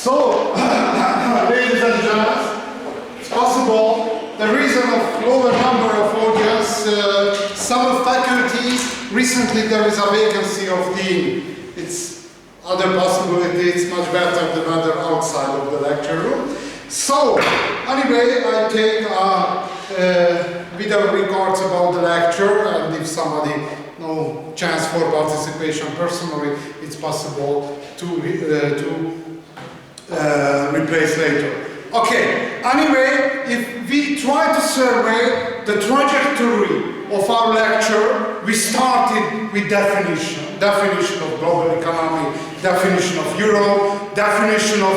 So, ladies and gentlemen, it's possible the reason of lower number of audience, some faculties, recently there is a vacancy of dean. It's other possibility, it's much better than other outside of the lecture room. So, anyway, I take video records about the lecture, and if somebody no chance for participation personally, it's possible to replace later. Okay, anyway, if we try to survey the trajectory of our lecture, we started with definition of global economy, definition of euro, definition of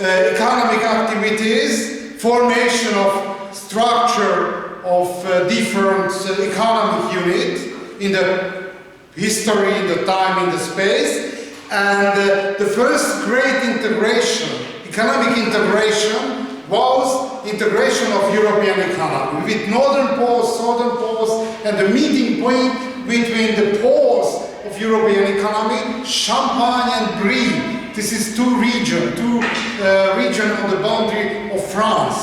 economic activities, formation of structure of different economic units in the history, in the time, in the space, and the first great integration, economic integration, was integration of European economy with northern poles, southern poles, and the meeting point between the poles of European economy, Champagne and Brie. This is two regions on the boundary of France.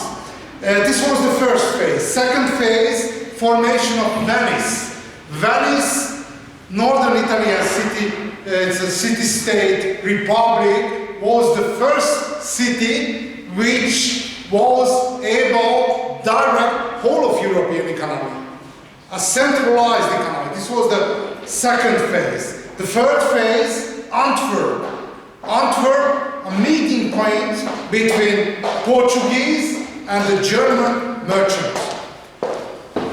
This was the first phase. Second phase, formation of Venice. Venice, northern Italian city, it's a city-state republic, was the first city which was able to direct whole of European economy. A centralized economy. This was the second phase. The third phase, Antwerp. Antwerp, a meeting point between Portuguese and the German merchants.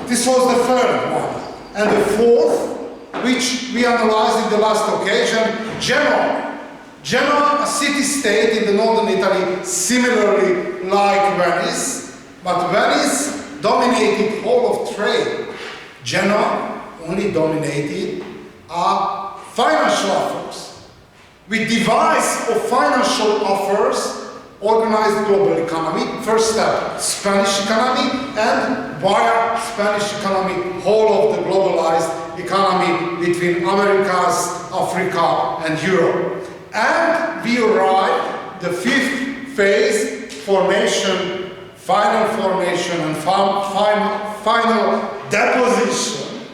This was the third one. And the fourth, which we analyzed in the last occasion, Genoa. Genoa, a city-state in the northern Italy, similarly like Venice, but Venice dominated whole of trade. Genoa only dominated financial offers. With device of financial offers, organized global economy. First step, Spanish economy, and via Spanish economy, whole of the globalized economy between Americas, Africa, and Europe. And we arrive the fifth phase, formation, final formation, and final deposition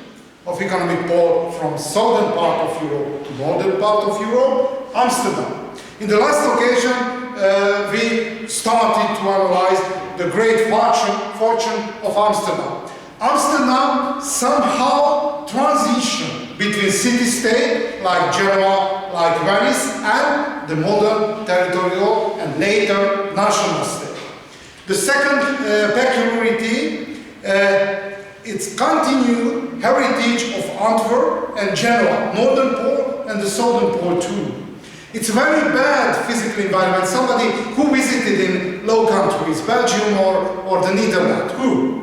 of economic pole from southern part of Europe to northern part of Europe, Amsterdam. In the last occasion, we started to analyze the great fortune of Amsterdam. Amsterdam somehow transitioned between city-state like Genoa, like Venice, and the modern territorial and later national state. The second peculiarity, its continued heritage of Antwerp and Genoa, northern pole and the southern pole too. It's a very bad physical environment. Somebody who visited in low countries, Belgium or the Netherlands, who?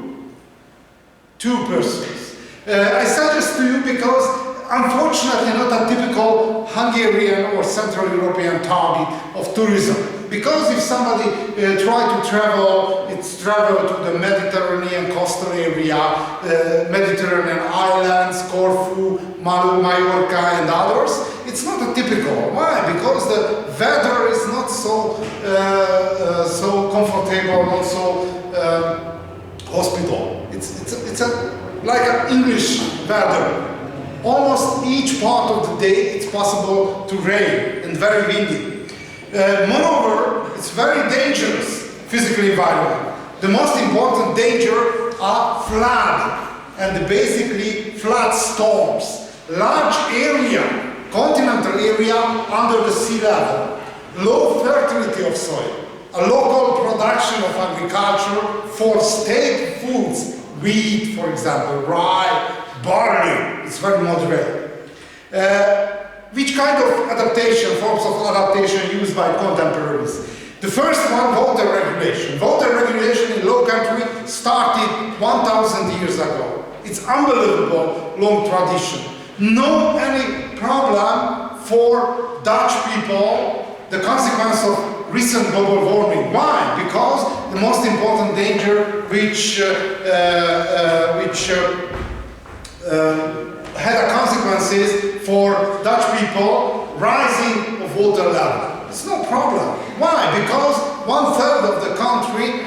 2 persons. I suggest to you because unfortunately not a typical Hungarian or Central European target of tourism. Because if somebody try to travel, it's travel to the Mediterranean coastal area, Mediterranean islands, Corfu, Mallorca and others, it's not a typical. Why? Because the weather is not so comfortable, not so hospitable. It's like an English weather. Almost each part of the day it's possible to rain and very windy. Moreover, it's very dangerous physical environment. The most important danger are flood and basically flood storms. Large area, continental area under the sea level, low fertility of soil, a local production of agriculture for state foods, wheat, for example, rye, barley, it's very moderate. Which kind of adaptation, forms of adaptation used by contemporaries? The first one, water regulation. Water regulation in low country started 1,000 years ago. It's unbelievable long tradition. No any problem for Dutch people, the consequence of recent global warming. Why? Because the most important danger which had consequences for Dutch people, rising of water level. It's no problem. Why? Because 1/3 of the country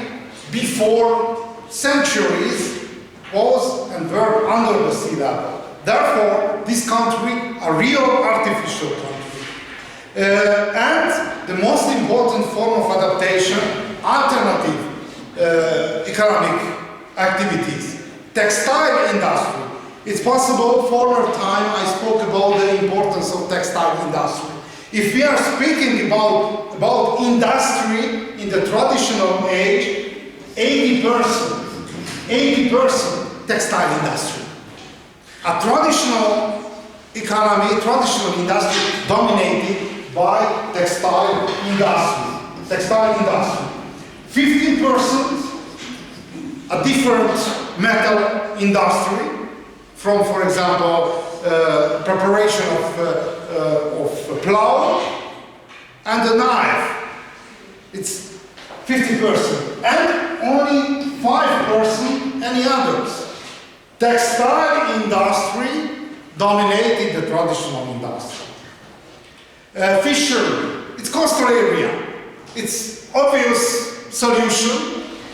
before centuries was and were under the sea level. Therefore, this country a real artificial country. And the most important form of adaptation, alternative economic activities, textile industry. It's possible, former time I spoke about the importance of textile industry. If we are speaking about industry in the traditional age, 80% textile industry. A traditional economy, traditional industry dominated by textile industry. 15% a different metal industry, from, for example, preparation of plow and a knife. It's 50%, and only 5% any others. Textile industry dominated the traditional industry. Fishery, it's coastal area. It's obvious solution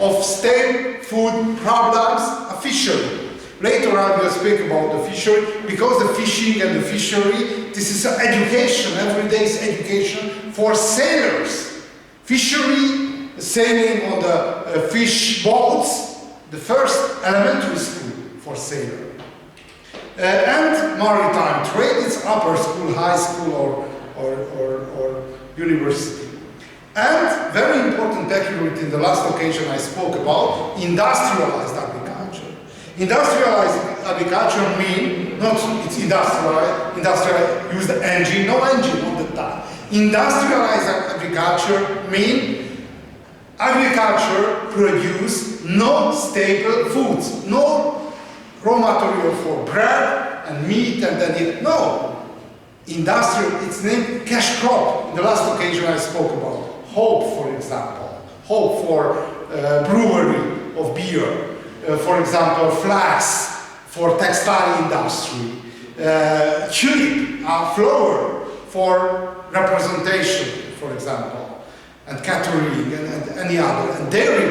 of state food problems, a fishery. Later I will speak about the fishery, because the fishing and the fishery, this is education, everyday's education for sailors. Fishery, sailing on the fish boats, the first elementary school for sailors. And maritime trade, it's upper school, high school, or university. And very important peculiarity in the last occasion I spoke about, industrialized agriculture. Industrialized agriculture means, not it's industrialized, use the engine, no engine all the time. Industrialized agriculture means agriculture produce no staple foods, no raw material for bread and meat and then no. Industrial, it's named cash crop. In the last occasion I spoke about hope, for example, hope for brewery of beer, for example, flax for textile industry, tulip, flower for representation, for example, and catering and any other, and dairy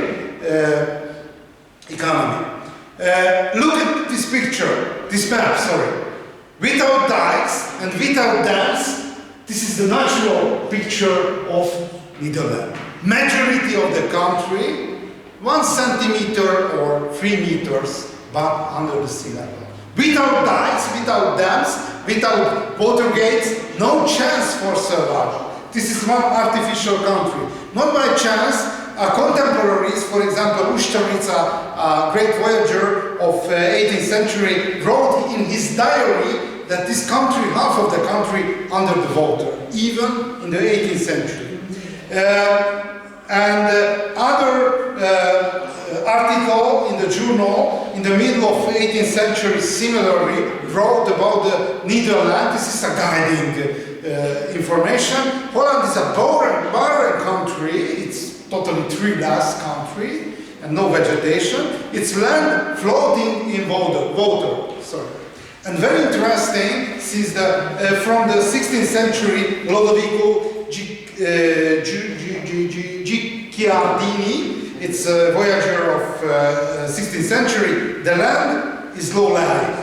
economy. Look at this picture, this map, sorry. Without dikes and without dams, this is the natural picture of Netherlands. Majority of the country, 1 centimeter or 3 meters, but under the sea level. Without dikes, without dams, without water gates, no chance for survival. This is one artificial country. Not by chance, contemporaries, for example, Uštarica, a great voyager of 18th century, wrote in his diary that this country, half of the country, under the water, even in the 18th century. Other article in the journal in the middle of 18th century similarly wrote about the Netherlands. This is a guiding information. Holland is a barren country. It's totally treeless country and no vegetation. It's land floating in water. Sorry. And very interesting, since from the 16th century, Lodovico Guicciardini, it's a voyager of 16th century, the land is low-lying.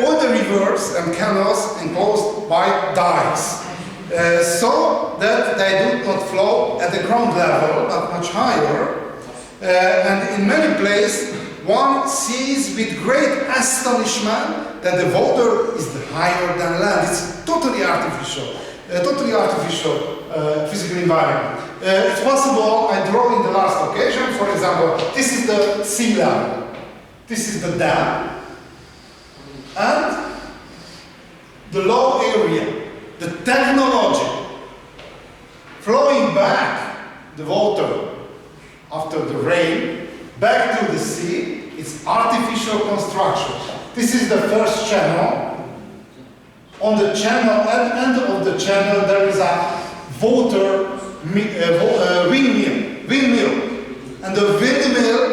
All the rivers and canals enclosed by dikes, so that they do not flow at the ground level, but much higher. And in many places, one sees with great astonishment that the water is higher than land. It's totally artificial. Physical environment. It's possible, I draw in the last occasion, for example, this is the sea level, this is the dam, and the low area, the technology, flowing back the water after the rain, back to the sea, it's artificial construction. This is the first channel. On the channel, at end of the channel, there is a water windmill. And the windmill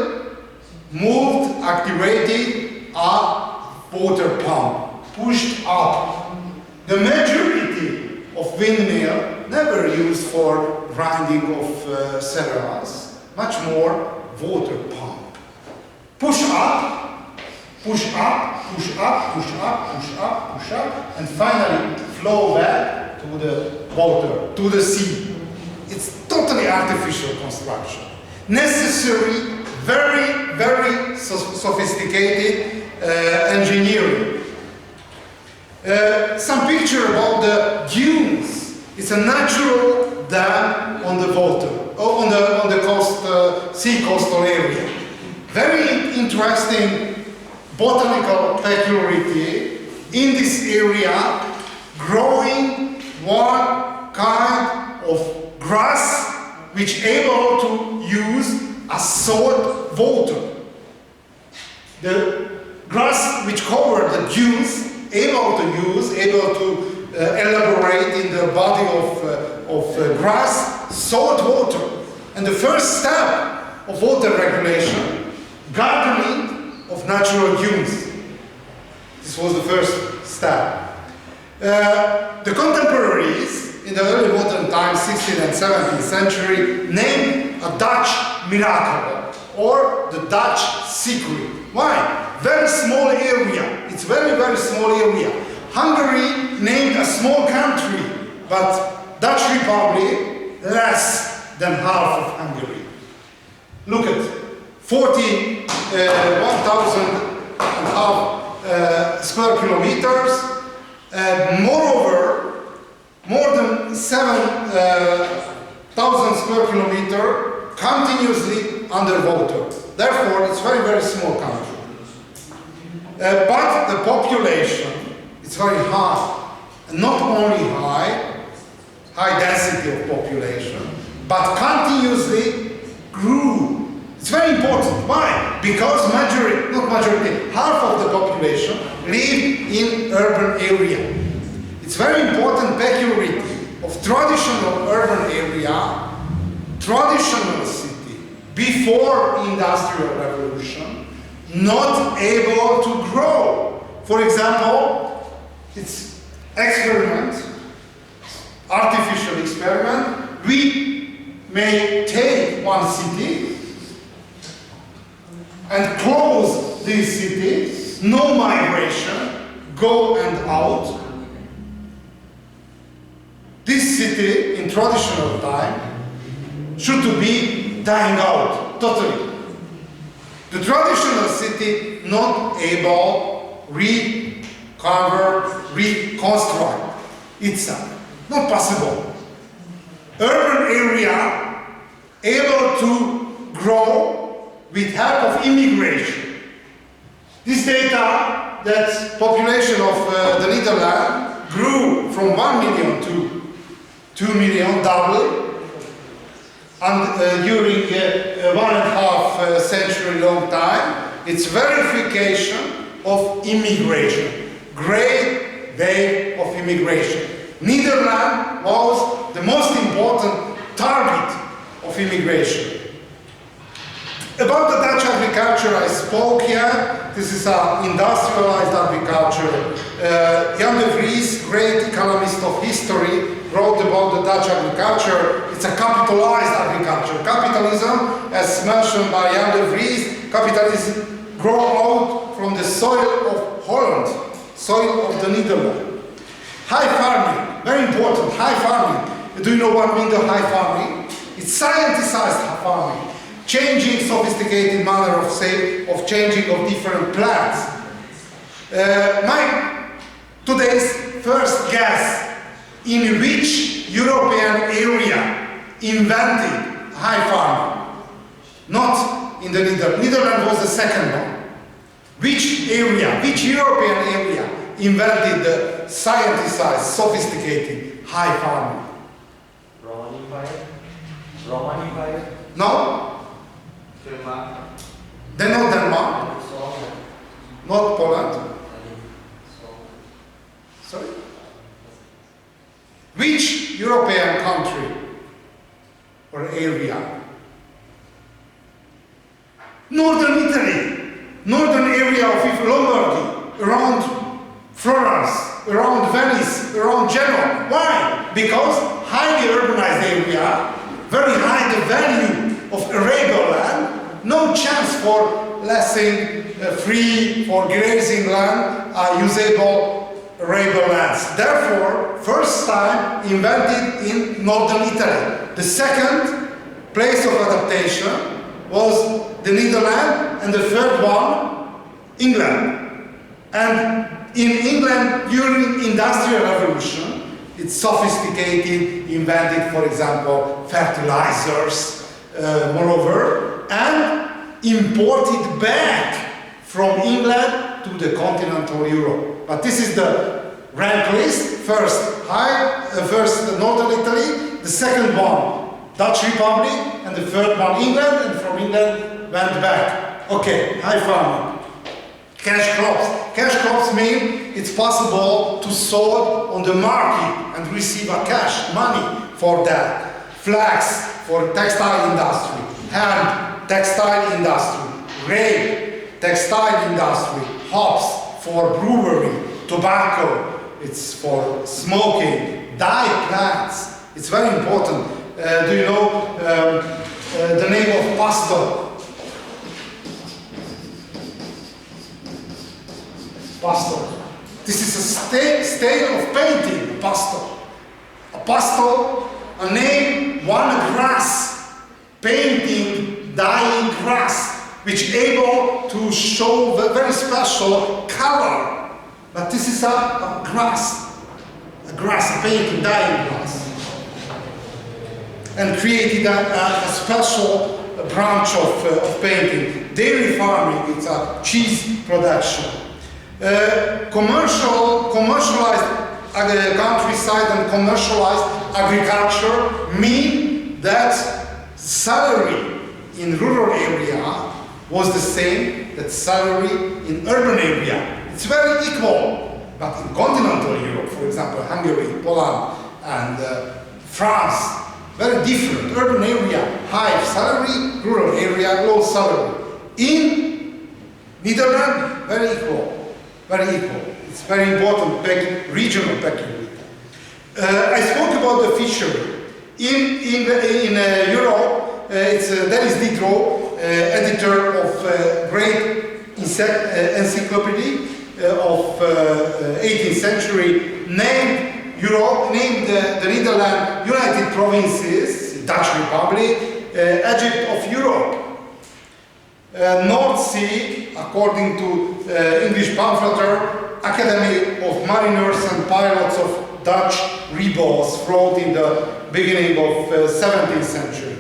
moved, activated a water pump, pushed up. The majority of windmill, never used for grinding of cereals, much more water pump. Push up, push up, push up, push up, push up, push up, and finally flow back to the water, to the sea. It's totally artificial construction. Necessary, very, very sophisticated engineering. Some picture about the dunes. It's a natural dam on the water, on the coast, sea coastal area. Very interesting botanical peculiarity in this area, growing one kind of grass which able to use as salt water. The grass which covered the dunes, able to elaborate in the body of grass salt water. And the first step of water regulation, gardening of natural dunes. This was the first step. The contemporaries in the early modern times, 16th and 17th century, named a Dutch miracle or the Dutch secret. Why? Very small area. It's very, very small area. Hungary named a small country, but Dutch Republic less than half of Hungary. Look at 1,500 square kilometers. Moreover, more than 7,000 square kilometers continuously underwater. Therefore, it's very, very small country. But the population is very high. And not only high density of population, but continuously grew. It's very important. Why? Because half of the population live in urban area. It's very important peculiarity of traditional urban area, traditional city, before Industrial Revolution, not able to grow. For example, it's experiment, artificial experiment. We may take one city and close this city, no migration, go and out. This city, in traditional time, should be dying out, totally. The traditional city not able recover, reconstruct itself. Not possible. Urban area able to grow with help of immigration. This data that population of the Netherlands grew from 1 million to 2 million, double, and during 1.5 century long time, it's verification of immigration, great wave of immigration. Netherlands was the most important target of immigration. About the Dutch agriculture I spoke here. This is an industrialized agriculture. Jan de Vries, great economist of history, wrote about the Dutch agriculture. It's a capitalized agriculture. Capitalism, as mentioned by Jan de Vries, capitalism grow out from the soil of Holland, soil of the Netherlands. High farming, very important, high farming. Do you know what means the high farming? It's scientificized farming. Changing sophisticated manner of changing of different plants. Today's first guess in which European area invented high farming. Not in the Netherlands. Netherlands was the second one. Which area, which European area invented the scientificized, sophisticated high farming? Roman Empire? Roman Empire? No? Denmark? They're not Denmark. Not Poland. Sorry? Which European country or area? Northern Italy. Northern area of Lombardy, around Florence, around Venice, around Genoa. Why? Because highly urbanized area, very high the value of arable land, no chance for letting free for grazing land usable arable lands. Therefore, first time invented in northern Italy. The second place of adaptation was the Netherlands, and the third one, England. And in England, during Industrial Revolution, it's sophisticated, invented, for example, fertilizers, moreover, and imported back from England to the continental Europe. But this is the rank list. First Northern Italy, the second one, Dutch Republic, and the third one, England, and from England went back. Okay, high farming. Cash crops. Cash crops mean it's possible to sell on the market and receive a cash, money for that. Flax for textile industry, hemp, textile industry, grape, textile industry, hops for brewery, tobacco, it's for smoking, dye plants, it's very important. Do you know the name of pastel? Pastel. This is a style of painting, pastel. A pastel, a name, one grass, painting, dyeing grass, which able to show the very special color. But this is a grass, a painting, dyeing grass. And created a special branch of painting. Dairy farming, it's a cheese production. Commercialized countryside and commercialized agriculture mean that salary in rural area was the same that salary in urban area. It's very equal, but in continental Europe, for example, Hungary, Poland, and France, very different. Urban area, high salary, rural area, low salary. In Netherlands, very equal. Very equal. It's very important regional peculiarity. I spoke about the fishery. In Europe, it's Dennis Diderot, editor of great encyclopedia of 18th century, named Europe, named the Netherlands United Provinces, Dutch Republic, Egypt of Europe. North Sea, according to English pamphleter, Academy of Mariners and Pilots of Dutch rebels, wrote in the beginning of 17th century.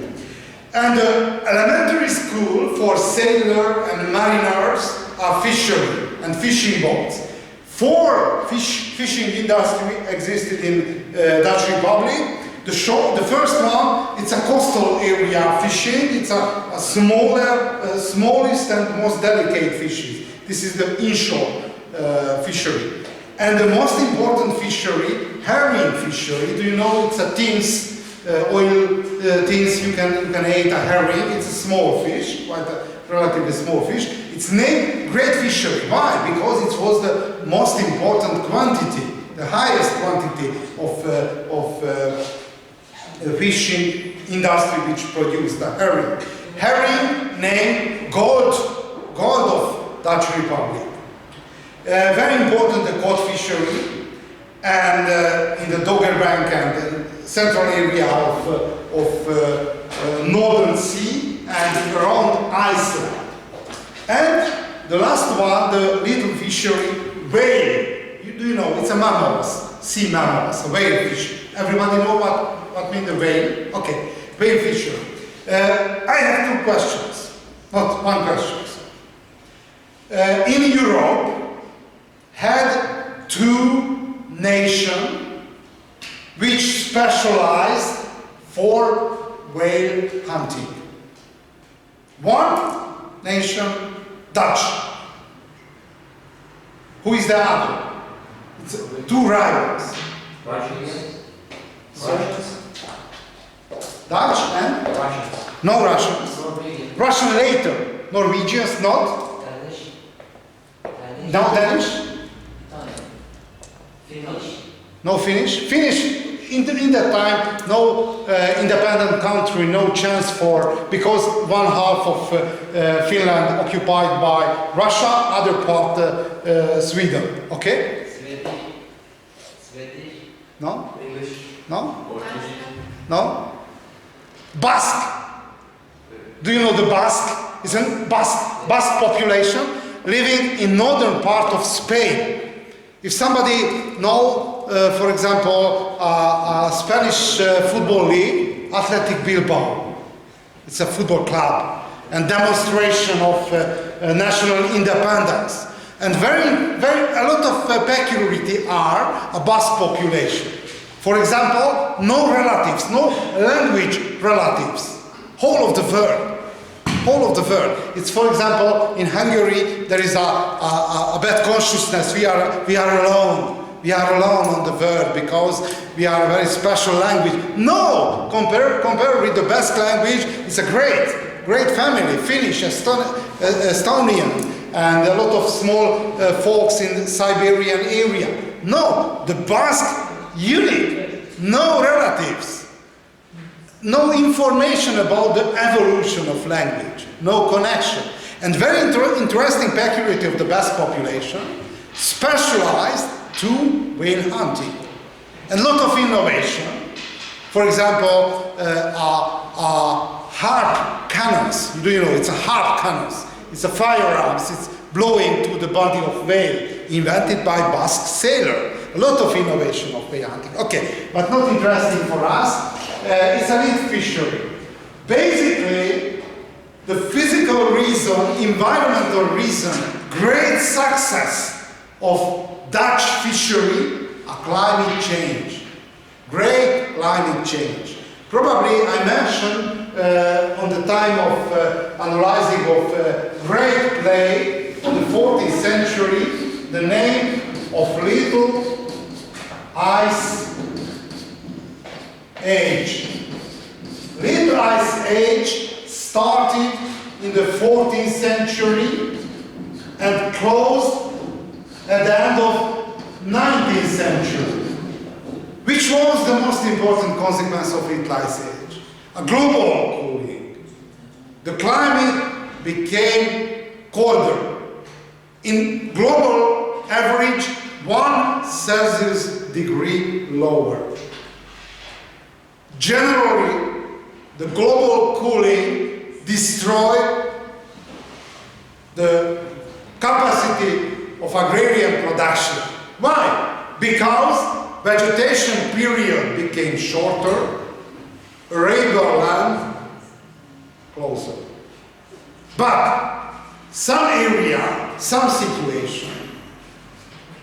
And the elementary school for sailors and mariners are fishery and fishing boats. 4 fishing industry existed in Dutch Republic. The first one, it's a coastal area fishing. It's a smallest and most delicate fishes. This is the inshore fishery. And the most important fishery, herring fishery. Do you know it's a tins, oil tins, you can eat a herring. It's a small fish, quite a relatively small fish. It's named great fishery. Why? Because it was the most important quantity, the highest quantity of fishing industry which produced the herring. Herring named gold of Dutch Republic. Very important the cod fishery, and in the Doggerbank and the central area of Northern Sea and around Iceland. And the last one, the little fishery, whale. Do you know, it's a mammals, sea mammals, a whale fish. Everybody know what means the whale? Okay, whale fishery. I have 2 questions, not one question. In Europe, had 2 nations which specialized for whale hunting. One nation, Dutch. Who is the other? It's 2 rivals. Russians. Dutch and? Russians. No Russians. Norwegian. Russian later. Norwegians, not? Danish. No Danish? Finnish. No Finnish? Finnish, in that time, no independent country, no chance for, because one half of Finland occupied by Russia, other part Sweden. Okay? Swedish. No? English. No? Portuguese. No? Basque. Do you know the Basque? It's a Basque population living in northern part of Spain. If somebody know, for example, a Spanish football league, Athletic Bilbao, it's a football club, and demonstration of national independence. And a lot of peculiarity are a Basque population. For example, no relatives, no language relatives, whole of the world. Whole of the world. It's, for example, in Hungary there is a bad consciousness. We are alone. We are alone on the world because we are a very special language. No, compare with the Basque language. It's a great family. Finnish, Estonian, and a lot of small folks in the Siberian area. No, the Basque unique. No relatives. No information about the evolution of language, no connection. And very interesting peculiarity of the Basque population, specialized to whale hunting. And a lot of innovation. For example, harp cannons. Do you know, it's a harp cannons. It's a firearms, it's blowing to the body of whale, invented by Basque sailor. A lot of innovation of whale hunting. Okay, but not interesting for us. It's a lead fishery. Basically, the physical reason, environmental reason, great success of Dutch fishery, a climate change. Great climate change. Probably I mentioned on the time of analyzing of Great Play in the 14th century, the name of Little Ice Age. Little Ice Age started in the 14th century and closed at the end of 19th century. Which was the most important consequence of Little Ice Age? A global cooling. The climate became colder. In global average, 1 Celsius degree lower. Generally, the global cooling destroyed the capacity of agrarian production. Why? Because vegetation period became shorter, arable land closer. But some area, some situation,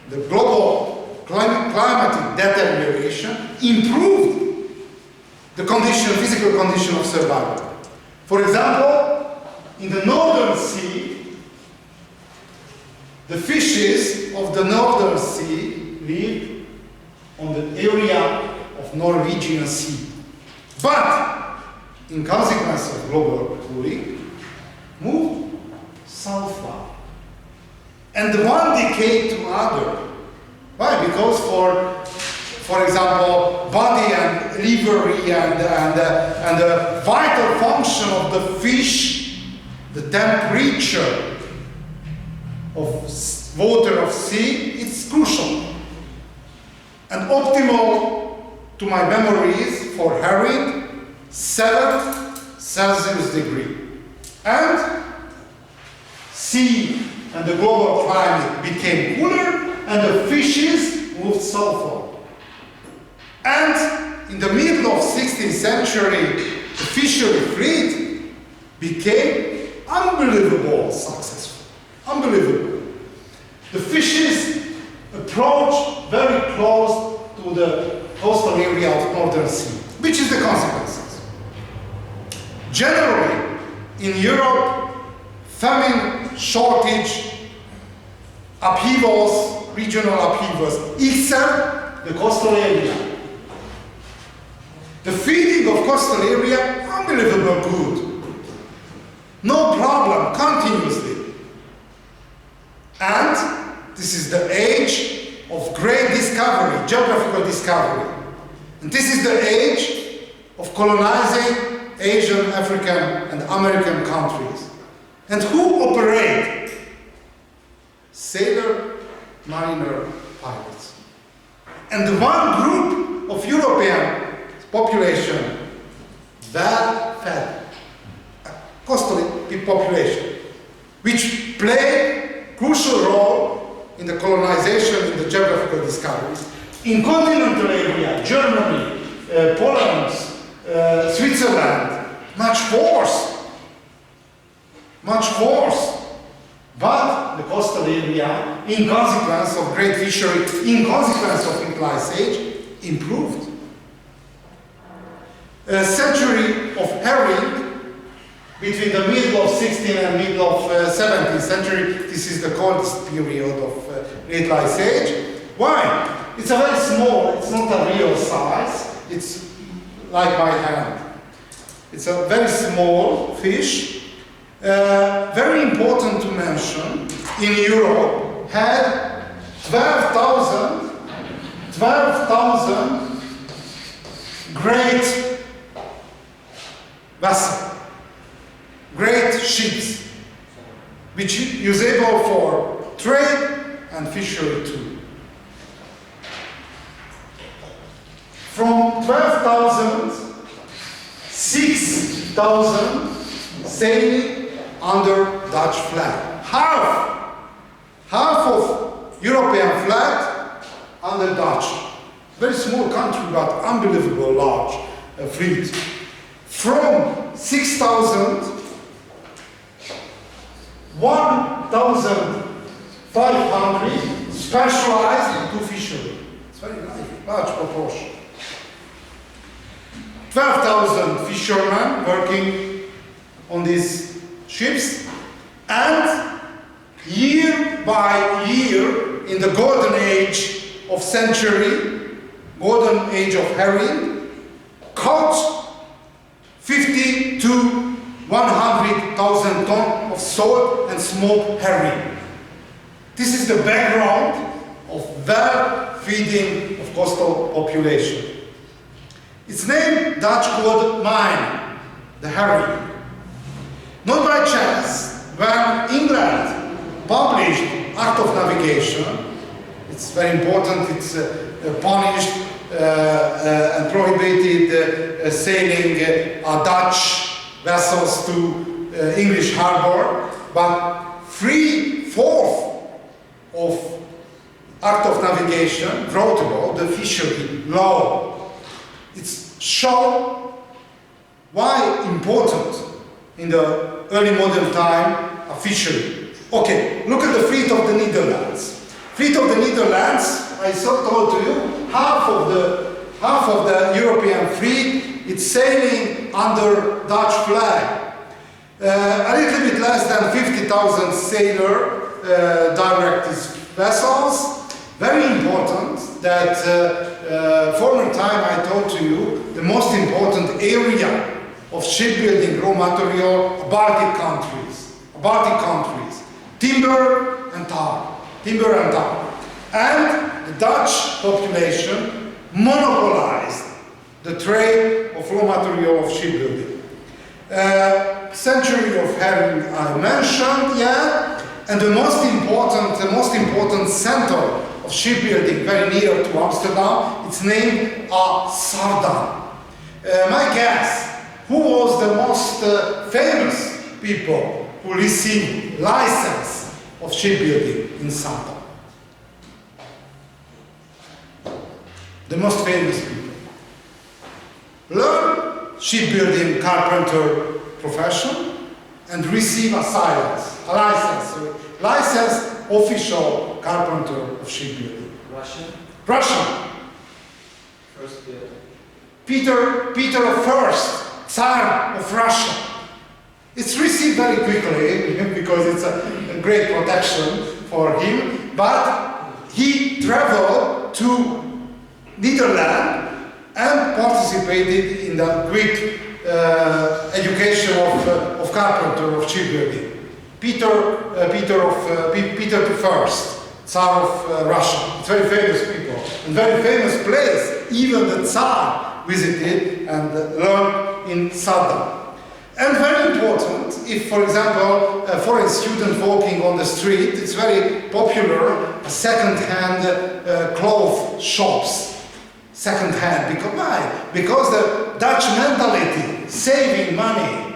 the global climatic deterioration improved the condition, physical condition of survival. For example, in the Northern Sea, the fishes of the Northern Sea live on the area of Norwegian Sea. But, in consequence of global cooling, move southward. And the one decay to other. Why? Because for example, body and liver and the vital function of the fish, the temperature of water of sea, it's crucial. And optimal, to my memory, is for herring, 7 Celsius degree. And sea and the global climate became cooler and the fishes moved southward. And in the middle of 16th century, the fishery fleet became unbelievable successful. Unbelievable. The fishes approached very close to the coastal area of Northern Sea. Which is the consequences? Generally, in Europe, famine, shortage, upheavals, regional upheavals, except the coastal area. The feeding of coastal area, unbelievable good. No problem, continuously. And this is the age of great discovery, geographical discovery. And this is the age of colonizing Asian, African, and American countries. And who operate? Sailor, mariner, pirates. And the one group of European population, well-fed, coastal population, which played crucial role in the colonization and the geographical discoveries. In continental area, Germany, Poland, Switzerland, much worse. But the coastal area, in consequence of great fishery, in consequence of the Ice Age, improved. A century of herring between the middle of 16th and middle of 17th century. This is the coldest period of late Ice Age. Why? It's a very small, it's not a real size, it's like my hand. It's a very small fish. Very important to mention, in Europe had 12,000 great vessels, great ships, which is usable for trade and fishery too. From 12,000, 6,000 sailing under Dutch flag. Half of European flag under Dutch. Very small country, but unbelievable large fleet. From 6,000, 1,500 specialized into fishery. It's very large proportion. 12,000 fishermen working on these ships, and year by year, in the golden age of century, golden age of herring, caught 50 to 100,000 tons of salt and smoked herring. This is the background of well-feeding of coastal population. Its name, Dutch called mine, the herring. Not by chance, when England published Art of Navigation, it's very important, it's punished and prohibited sailing Dutch vessels to English harbor, but 3/4 of Art of Navigation wrote about the fishery law. It's shown why important in the early modern time a fishery. Okay, look at the fleet of the Netherlands. Fleet of the Netherlands, I told to you, half of the European fleet, it's sailing under Dutch flag. A little bit less than 50,000 sailors direct these vessels. Very important that former time I told to you, the most important area of shipbuilding raw material, Baltic countries, timber and tar. And the Dutch population monopolized the trade of raw material of shipbuilding. Century of herring I mentioned, yeah, and the most important center of shipbuilding very near to Amsterdam, it's named Amsterdam. My guess, who was the most famous people who received license of shipbuilding in Amsterdam? The most famous people. Learn shipbuilding carpenter profession and receive a license official carpenter of shipbuilding. Russian. First Peter I, Tsar of Russia. It's received very quickly because it's a great protection for him, but he traveled to Netherlands and participated in the Greek education of carpenter of shipbuilding. Peter I, Tsar of Russia. It's very famous people and very famous place. Even the Tsar visited and learned in Sardan. And very important, if, for example, a foreign student walking on the street, it's very popular, second-hand clothes shops. Second-hand, because why? Because the Dutch mentality, saving money.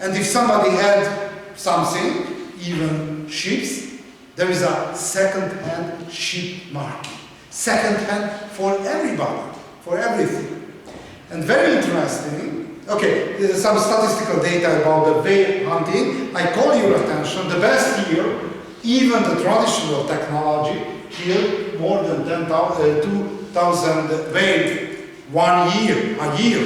And if somebody had something, even ships, there is a second-hand ship market. Second-hand for everybody, for everything. And very interesting, okay, there's some statistical data about the whale hunting. I call your attention, the best here, even the traditional technology, killed more than 2,000 whale a year.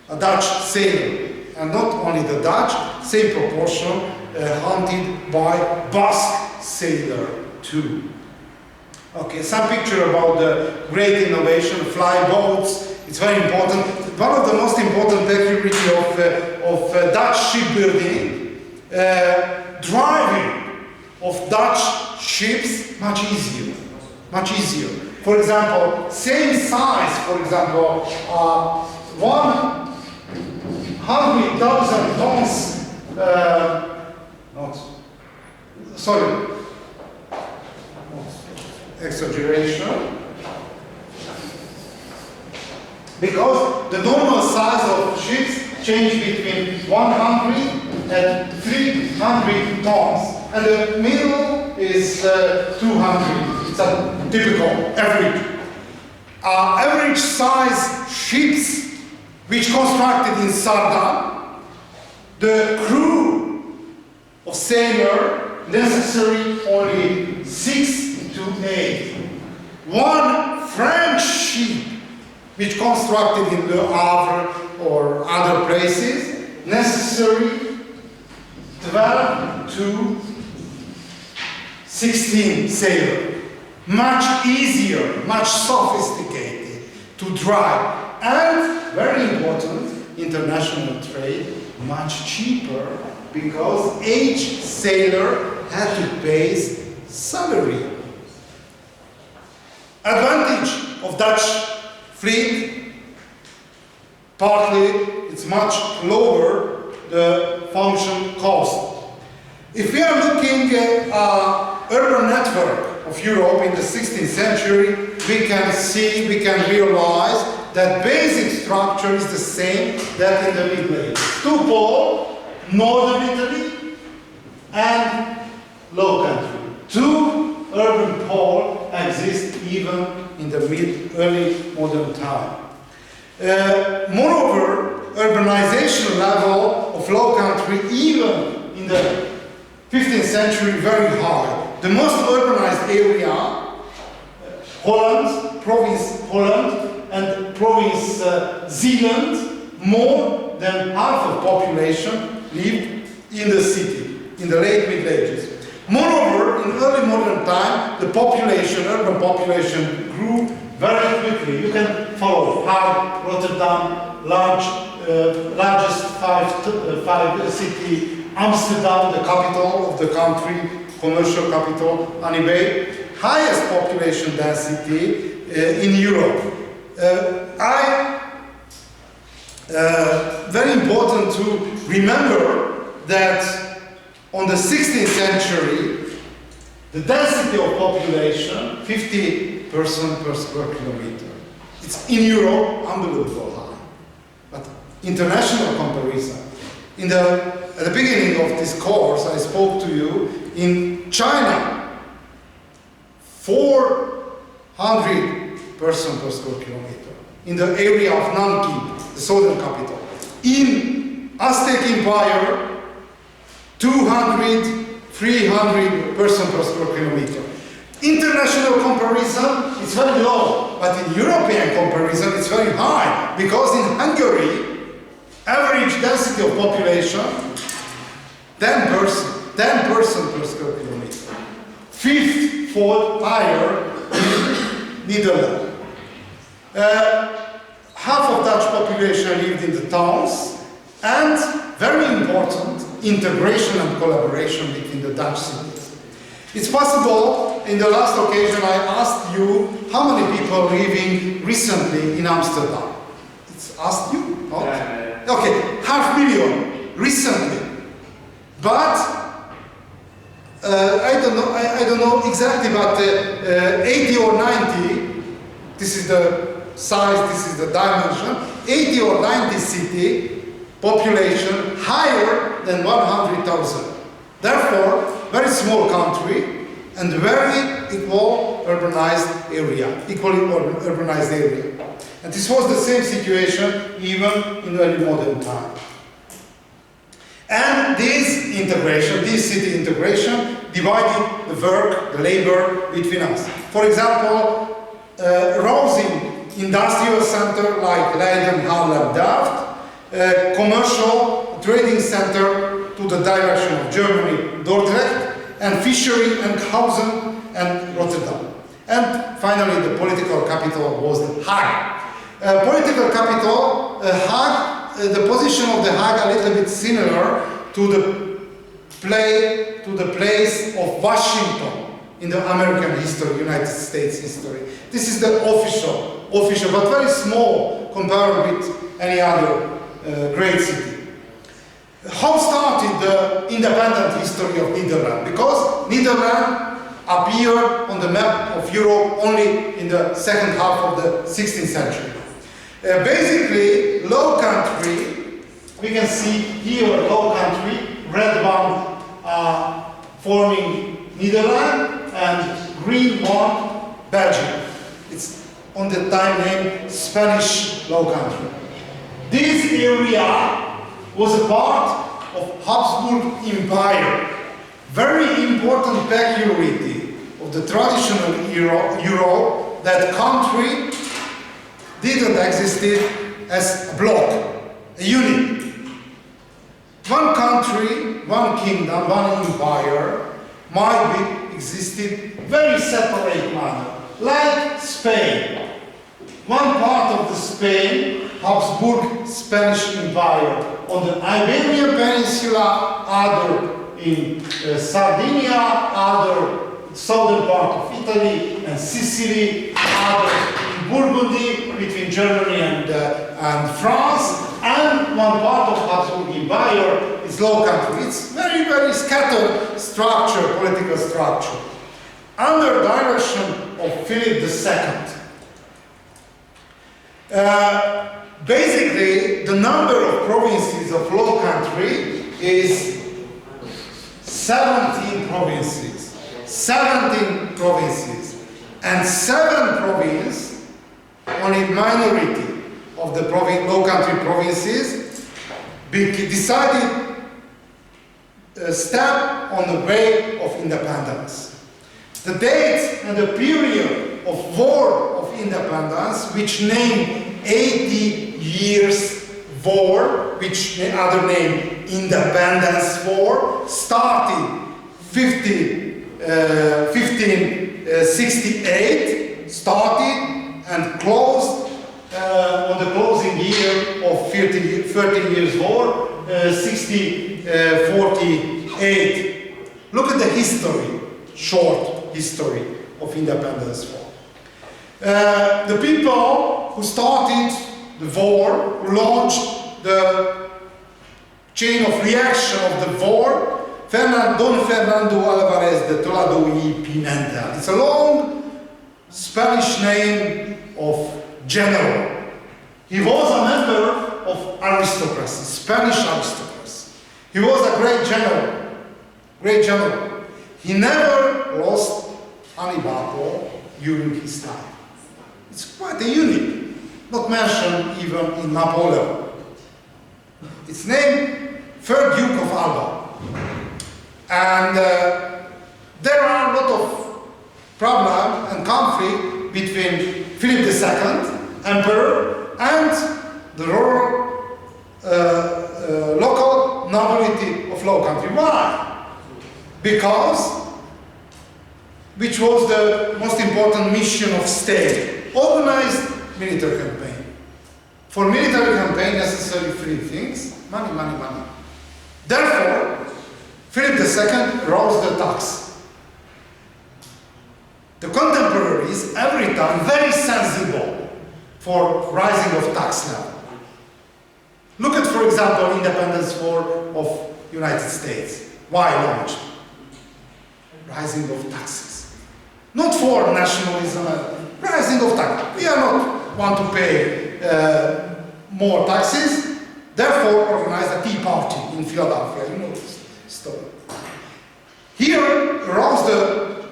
A Dutch sailor. And not only the Dutch, same proportion hunted by Basque sailor too. Okay, some picture about the great innovation, fly boats. It's very important. One of the most important activity of Dutch shipbuilding, driving of Dutch ships, much easier. For example, same size, for example, 100,000 tons, exaggeration. Because the normal size of ships change between 100 and 300 tons. And the middle is 200. It's a typical average. Average size ships which constructed in Sardan, the crew of sailor necessary only 6 to 8. One French ship which constructed in Le Havre or other places, necessary 12 to 16 sailors. Much easier, much sophisticated to drive. And, very important, international trade, much cheaper because each sailor had to pay salary. Advantage of Dutch fleet, partly it's much lower the function cost. If we are looking at urban network of Europe in the 16th century, we can realize that basic structure is the same that in the Middle Ages. Two poles, northern Italy and Low Country. Two urban poles exist even in the early modern time. Moreover, urbanization level of Low Country, even in the 15th century, very high. The most urbanized area, Holland, province Holland, and province Zeeland, more than half of population lived in the city, in the late Middle Ages. Moreover, in early modern time, the population, urban population, grew very quickly. You can follow how Rotterdam, largest five city, Amsterdam, the capital of the country, commercial capital, anyway, highest population density in Europe. Very important to remember that on the 16th century, the density of population, 50 persons per square kilometer. It's in Europe, unbelievable high. But international comparison. At the beginning of this course, I spoke to you in China, 400 persons per square kilometer. In the area of Nanking, the southern capital. In Aztec Empire, 200, 300 persons per square kilometer. International comparison, it's very low, but in European comparison, it's very high, because in Hungary, average density of population, 10 persons per square kilometer. Fifth-fold higher in Netherlands. Half of Dutch population lived in the towns, and very important, integration and collaboration between the Dutch cities. It's possible in the last occasion I asked you how many people living recently in Amsterdam. It's asked you? Not? Yeah. Okay, 500,000 recently. But I don't know exactly, but 80 or 90, this is the size, this is the dimension, 80 or 90 city population higher than 100,000. Therefore, very small country and very equally urbanized area. And this was the same situation even in early modern time. And this integration, this city integration, divided the work, the labor between us. For example, rousing industrial center like Leiden, Halle, Delft, commercial trading center to the direction of Germany, Dordrecht, and fishery and Hausen and Rotterdam. And finally, the political capital was the Hague. Political capital, Hague, the position of the Hague a little bit similar to the place of Washington in the American history, United States history. This is the official, but very small compared with any other great city. How started the independent history of Netherlands? Because Netherlands appeared on the map of Europe only in the second half of the 16th century. Basically, Low Country, we can see here Low Country, red one forming Netherlands and green one Belgium. It's on the time named Spanish Low Country. This area was a part of Habsburg Empire. Very important peculiarity of the traditional Europe, that country didn't exist as a block, a unit. One country, one kingdom, one empire might be existed very separate manner, like Spain. One part of the Spain, Habsburg Spanish Empire, on the Iberian Peninsula, other in Sardinia, other southern part of Italy and Sicily, other in Burgundy between Germany and France, and one part of Habsburg Empire is Low Country. It's very, very scattered structure, political structure, under direction of Philip II. Basically, the number of provinces of Low Country is 17 provinces. 17 provinces. And 7 provinces, only minority of the Low Country provinces, decided step on the way of independence. The date and the period of War of Independence, which named 80 Years War, which other name Independence War, started 1568, started and closed on the closing year of 30 Years War, 1648. Look at the history, short history of Independence War. The people who started the war, who launched the chain of reaction of the war, Don Fernando Alvarez de Toledo y Pimentel. It's a long Spanish name of general. He was a member of aristocracy, Spanish aristocracy. He was a great general, great general. He never lost any battle during his time. It's quite a unique, not mentioned even in Napoleon. It's named 3rd Duke of Alba. And there are a lot of problems and conflict between Philip II, Emperor, and the rural, local nobility of Low Country. Why? Because, which was the most important mission of state, organized military campaign. For military campaign, necessary 3 things: money, money, money. Therefore, Philip II rose the tax. the contemporaries every time very sensible for rising of tax level. Look at, for example, Independence War of United States. Why launched? Rising of taxes. Not for nationalism, rising of taxes. We are not want to pay more taxes, therefore organize a Tea Party in Philadelphia. You know this story. Here rose the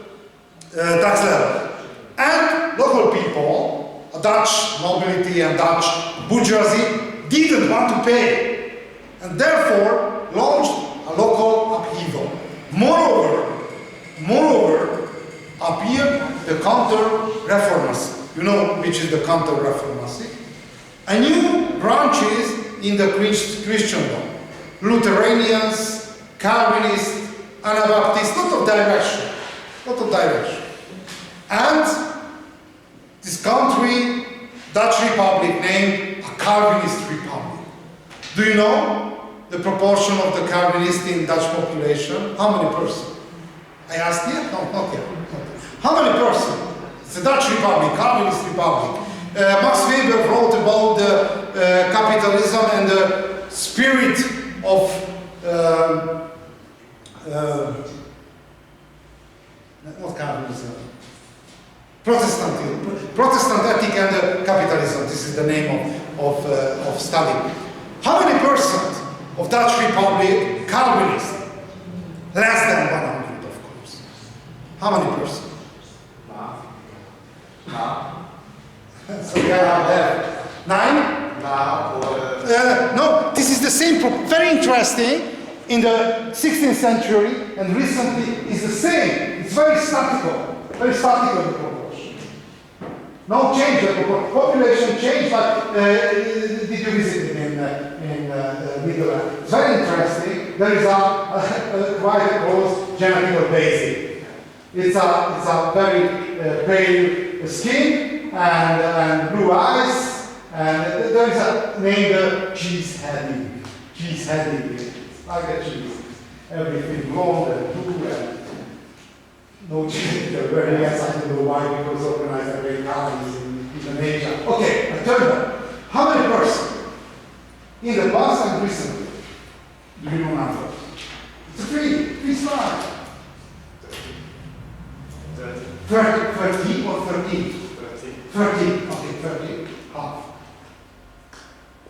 tax level. And local people, Dutch nobility and Dutch bourgeoisie, didn't want to pay, and therefore launched a local upheaval. Moreover, appeared the counter-reformers. You know which is the counter-reformers? A new branches in the Christendom. Lutheranians, Calvinists, Anabaptists, lot of direction. And this country, Dutch Republic, named a Calvinist Republic. Do you know the proportion of the Calvinists in Dutch population? How many percent? I asked you? No, not yet. How many percent? It's a Dutch Republic, Calvinist Republic. Max Weber wrote about the capitalism and the spirit of not Calvinism. Protestant ethic and capitalism. This is the name of study. How many percent of Dutch Republic Calvinist? Less than 100, of course. How many percent? So we are there. 9? No, this is the same. Very interesting. In the 16th century and recently is the same. It's very statical. Very statical the proportion. No change. The population changed, but did you visit it in Netherlands? It's very interesting. There is a quite close genetical basis. It's a very pale skin and blue eyes, and there is a named cheese-heading. Like a cheese. Everything blonde and blue and no cheese. They're very excited to know why, because organized a great colonies in Indonesia. Okay, I tell you, how many percent in the past and recently do you know number? It's a three slide. 30 or 13? 30. Okay, 30. Half.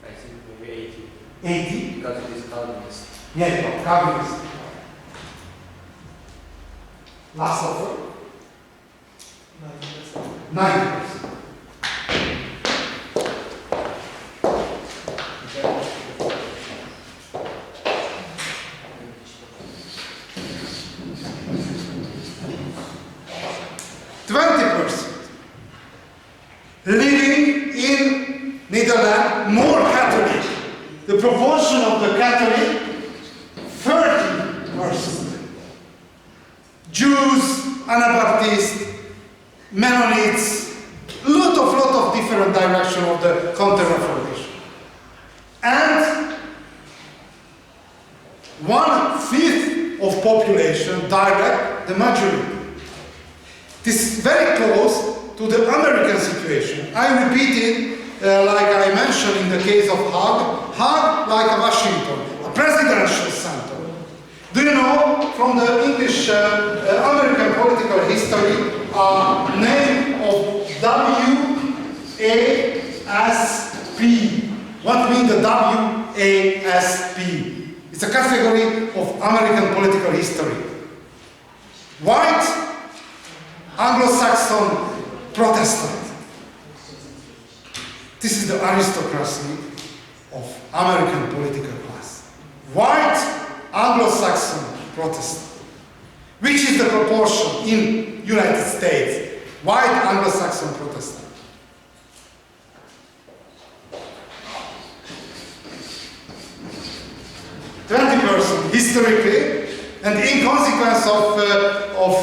I think maybe 80. 80? Because it is Calvinist. Yeah, no, Calvinist. Last offer? 90%. 20%. Living in Netherlands, more Catholic. The proportion of the Catholic, 30%. Jews, Anabaptists, Mennonites, lot of different direction of the Counter-Reformation. And 1/5 of population direct the majority. This is very close to the American situation. I repeat it like I mentioned in the case of Hague like a Washington, a presidential center. Do you know from the English American political history name of WASP? What means the WASP? It's a category of American political history. White, Anglo-Saxon, Protestant. This is the aristocracy of American political class. White, Anglo-Saxon, Protestant. Which is the proportion in United States? White, Anglo-Saxon, Protestant. 20% historically, and in consequence of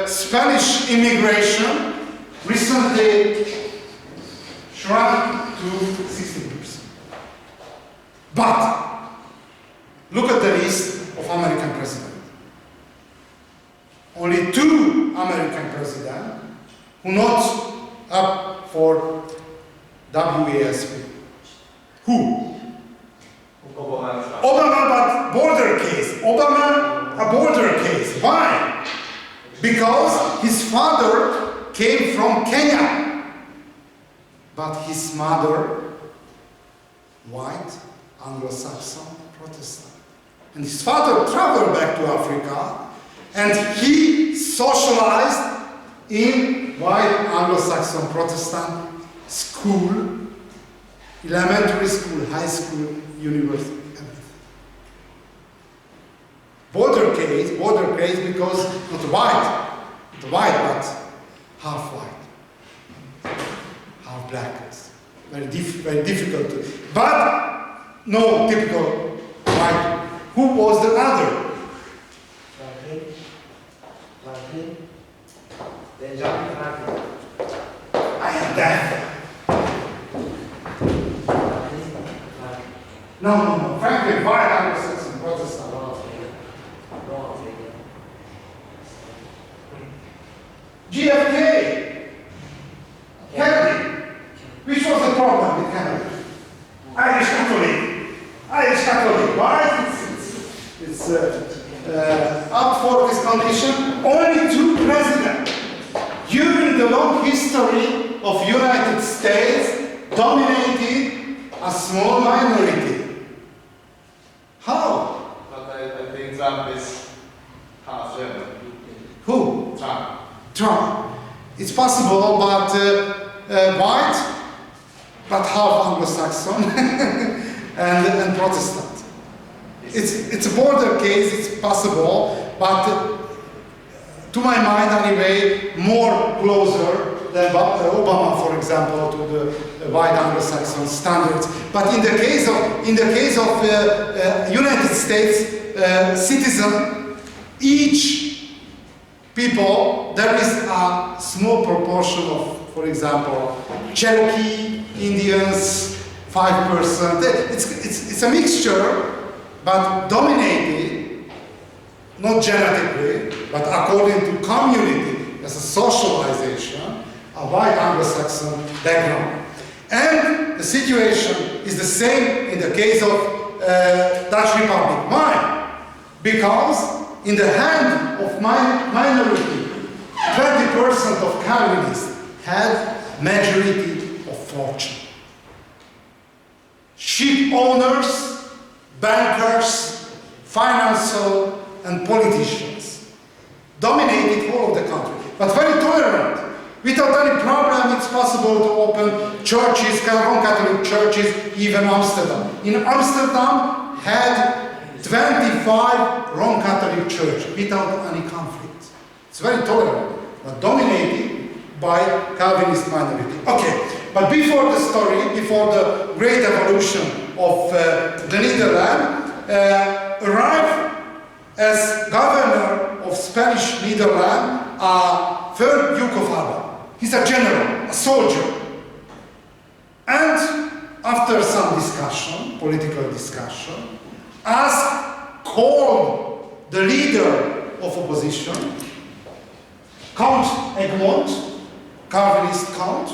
Spanish immigration, recently shrunk to 16%. But look at the list of American presidents. Only 2 American presidents who not up for WASP? Who? Obama, but border case. Obama, a border case. Why? Because his father came from Kenya, but his mother, white, Anglo-Saxon, Protestant. And his father traveled back to Africa, and he socialized in white, Anglo-Saxon, Protestant school, elementary school, high school, university, everything. Border case because not white, but half white, half black. Very difficult to, but no typical white. Who was the other? I am deaf. No. Franklin, white, Anglo-Saxon, Protestant. GFK. Kennedy. Which was the problem with Kennedy? Irish Catholic. Why? It's up for this condition. Only two presidents during the long history of United States dominated a small minority. How? But I think Trump is half German. Who? Trump. It's possible, but white, but half Anglo-Saxon and Protestant. It's a border case, it's possible, but to my mind anyway, more closer than Obama, for example, to the white Anglo-Saxon standards. But in the case of United States citizen, each people, there is a small proportion of, for example, Cherokee Indians, 5%. It's a mixture, but dominated, not genetically, but according to community, as a socialization, a white Anglo-Saxon background. And the situation is the same in the case of Dutch Republic. Why? Because in the hand of minority, 20% of Calvinists had majority of fortune. Ship owners, bankers, financial and politicians dominated all of the country, but very tolerant. Without any problem, it's possible to open churches, Roman Catholic churches, even Amsterdam. In Amsterdam had 25 Roman Catholic churches without any conflict. It's very tolerant, but dominated by Calvinist minority. Okay, but before the story, before the great evolution of the Netherlands, arrived as governor of Spanish Netherlands, third Duke of Alba. He's a general, a soldier. And after some discussion, political discussion, called the leader of opposition, Count Egmont, Calvinist Count,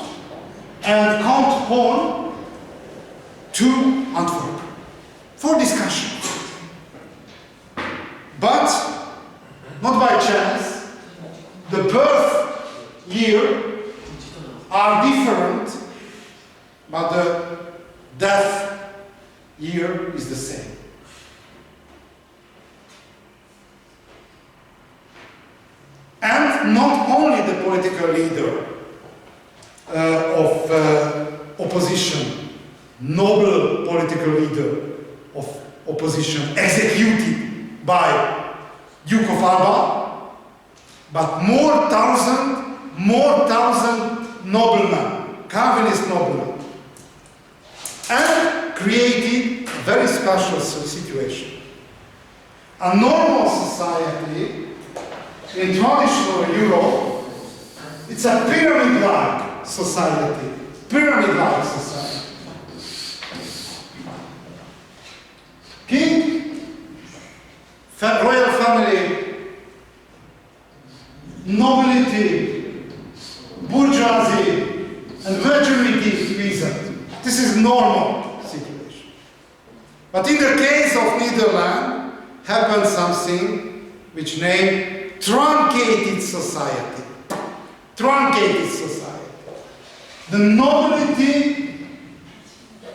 and Count Horn to Antwerp for discussion. But, not by chance, the birth year are different, but the death year is the same. And not only the political leader of opposition, noble political leader of opposition executed by Duke of Alba, but more thousand noblemen, Calvinist noblemen, and created a very special situation. A normal society in traditional Europe, it's a pyramid-like society. Pyramid-like society. King, royal family, nobility, But in the case of Netherlands, happened something which named truncated society. Truncated society. The nobility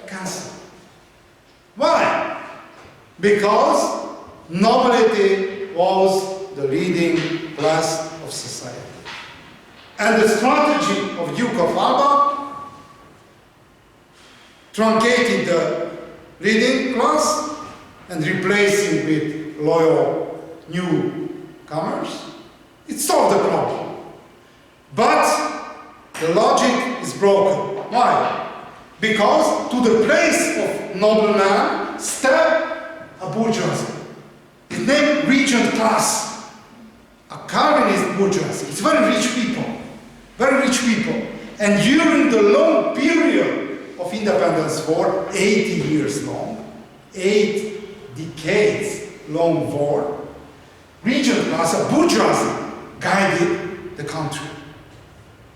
cancelled. Why? Because nobility was the leading class of society. And the strategy of Duke of Alba truncated the leading class and replacing with loyal newcomers. It solved the problem. But the logic is broken. Why? Because to the place of nobleman stepped a bourgeoisie. It's named regent class. A Calvinist bourgeoisie. It's very rich people. Very rich people. And during the long period of independence war, 80 years long, 8 decades long war, regent class, a bourgeoisie, guided the country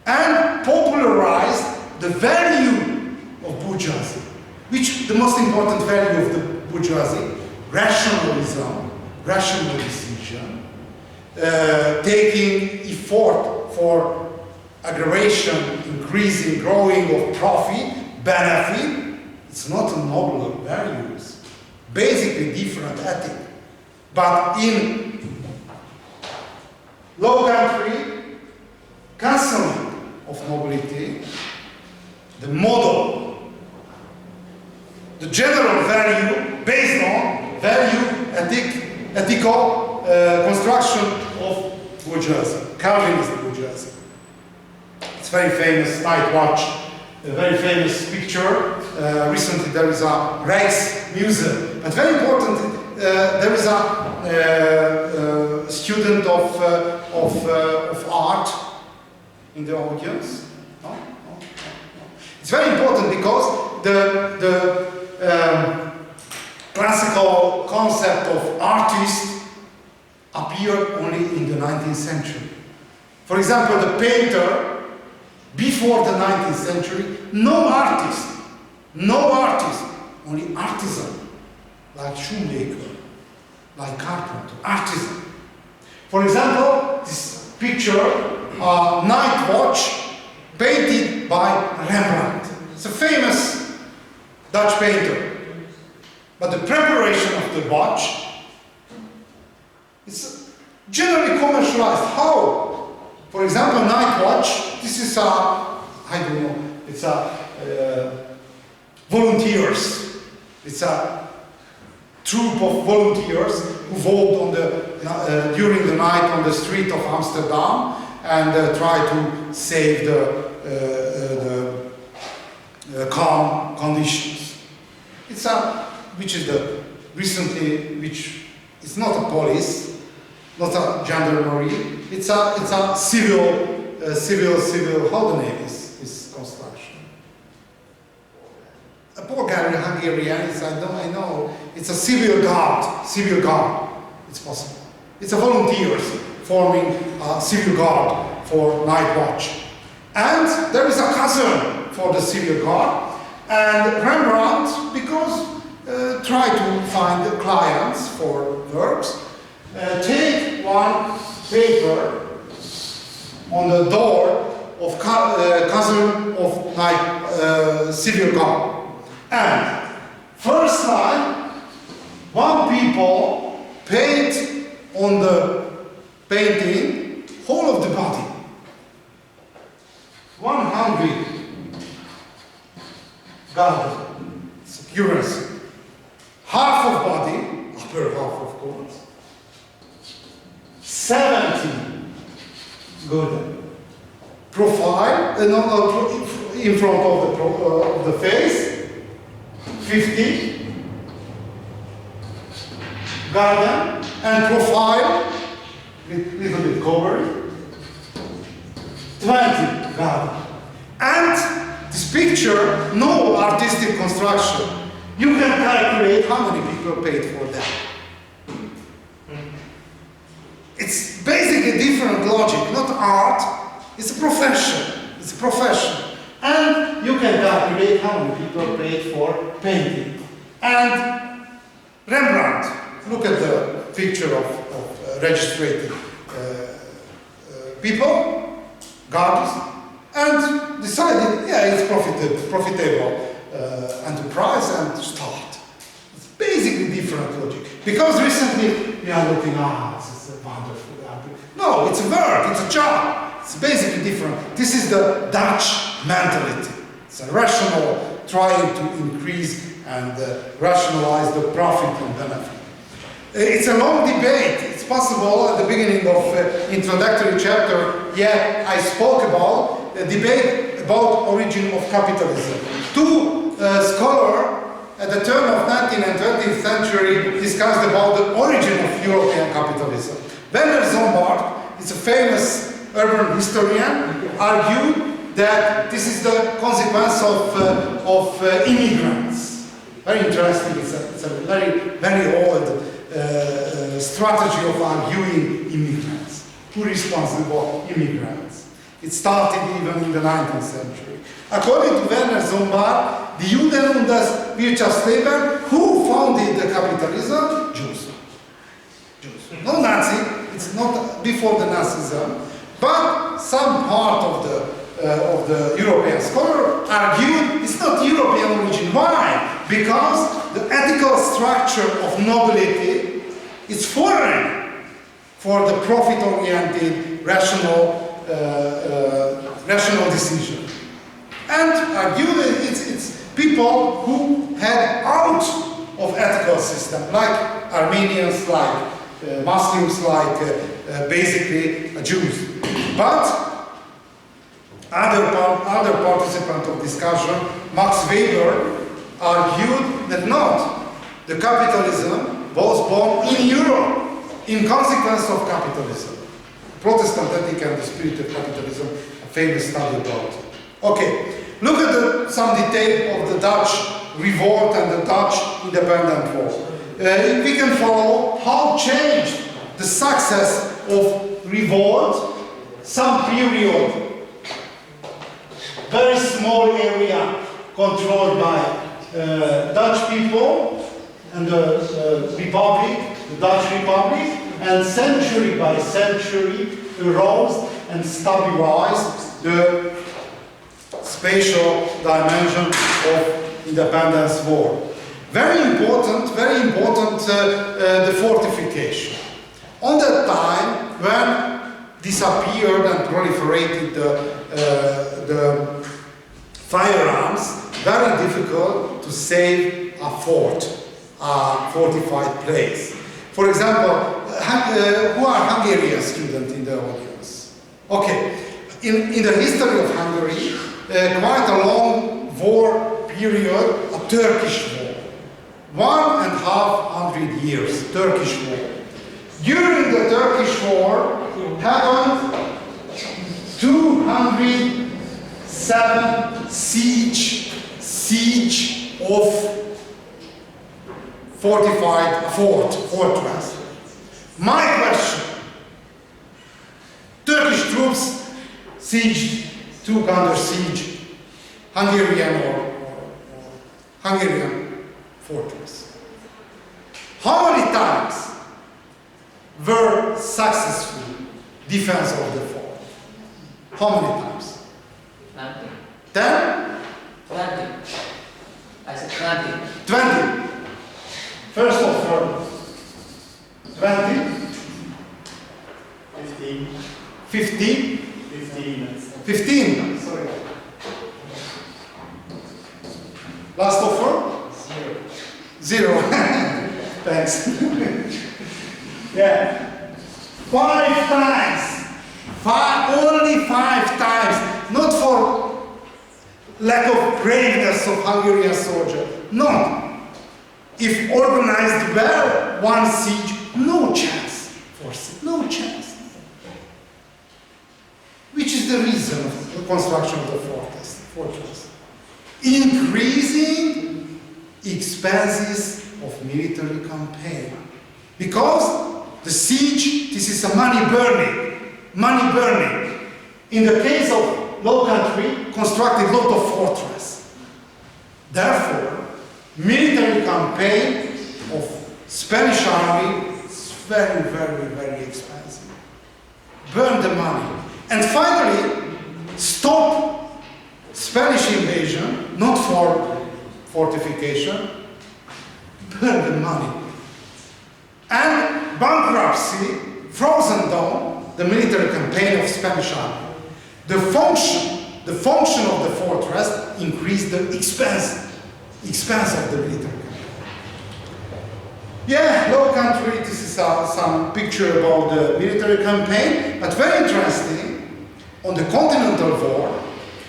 and popularized the value of bourgeoisie, which the most important value of the bourgeoisie, rationalism, rational decision, taking effort for aggravation, increasing, growing of profit, benefit. It's not a noble values, basically different ethic. But in low country, cancelling of nobility, the model, the general value based on value, ethical construction of bourgeoisie, Calvinist bourgeoisie. It's very famous night watch, a very famous picture. Recently there is a Rácz Museum, but very important, there is a student of art in the audience. No? No? No? It's very important because the classical concept of artist appeared only in the 19th century. For example, the painter, before the 19th century, no artist, only artisan, like shoemaker, like carpenter, artisan. For example, this picture, night watch, painted by Rembrandt. It's a famous Dutch painter. But the preparation of the watch is generally commercialized. How? For example, night watch, this is I don't know, it's volunteers. It's a troop of volunteers who walked on the, during the night on the street of Amsterdam and try to save the calm conditions. It's which is the recently, which is not a police, not a gendarmerie. It's a civil. How the name is this construction? A Bulgarian, Hungarian. I know. It's a civil guard. Civil guard. It's possible. It's a volunteers forming a civil guard for night watch. And there is a cousin for the civil guard. And Rembrandt, because try to find clients for works, take one paper on the door of cousin of night civil guard. And first line, one people paint on the painting whole of the body. 100 guard, security. Half of body, upper half of course. 70 good profile, in front of the face. 50 garden and profile with little bit covered. 20 garden. And this picture, no artistic construction. You can calculate how many people paid for that. It's basically different logic, not art. It's a profession. It's a profession. And you can calculate how many people paid for painting. And Rembrandt, look at the picture of registered people, gardens, and decided, yeah, it's profitable enterprise and start. It's basically different logic. Because recently we are looking, this is a wonderful. No, it's a work, it's a job. It's basically different. This is the Dutch mentality. It's a rational, trying to increase and rationalize the profit and benefit. It's a long debate. It's possible at the beginning of introductory chapter, yeah, I spoke about a debate about origin of capitalism. Two scholars at the turn of 19th and 20th century discussed about the origin of European capitalism. Werner Zombart, it's a famous urban historian, argued that this is the consequence of immigrants. Very interesting, it's a very old strategy of arguing immigrants. Who is responsible for immigrants? It started even in the 19th century. According to Werner Zombart, the Juden und das Wirtschaftsleben, who founded the capitalism? Jews. No Nazi, it's not before the Nazism, but some part of the European scholar argued it's not European origin. Why? Because the ethical structure of nobility is foreign for the profit-oriented, rational decision. And argued that it's people who had out of ethical system, like Armenians, like Muslims, like basically Jews. But other participant of discussion, Max Weber, argued that not. The capitalism was born in Europe in consequence of capitalism. Protestant ethic and the spirit of capitalism, a famous study about it. Okay, look at some detail of the Dutch revolt and the Dutch independent war. We can follow how changed the success of revolt. Some period, very small area controlled by Dutch people and the Republic, the Dutch Republic, and century by century arose and stabilized the spatial dimension of independence war. Very important, the fortification. On that time, when disappeared and proliferated the firearms, very difficult to save a fort, a fortified place. For example, who are Hungarian students in the audience? Okay, in the history of Hungary, quite a long war period, a Turkish war. 1,500 years, Turkish war. During the Turkish war, happened 207 siege of fortified fortress. My question, Turkish troops took under siege Hungarian fortress. How many times were successful defense of the fort? How many times? 20. 10? 20. I said 20. 20. First of all, 20. 15. 15. 15. 15. Sorry. Last offer? 0. Thanks. Yeah. 5 times. Only 5 times. Not for lack of braveness of Hungarian soldier. No. If organized well, one siege, no chance for siege. No chance. Which is the reason of the construction of the fortress? Increasing expenses of military campaign. Because the siege, this is a money burning. Money burning. In the case of Low Country, constructed lot of fortress. Therefore, military campaign of Spanish army is very, very, very expensive. Burn the money. And finally, stop Spanish invasion, not for fortification, burn the money. And bankruptcy, frozen down the military campaign of Spanish army. The function of the fortress increased the expense of the military campaign. Yeah, low country, this is some picture about the military campaign, but very interesting, on the continental war,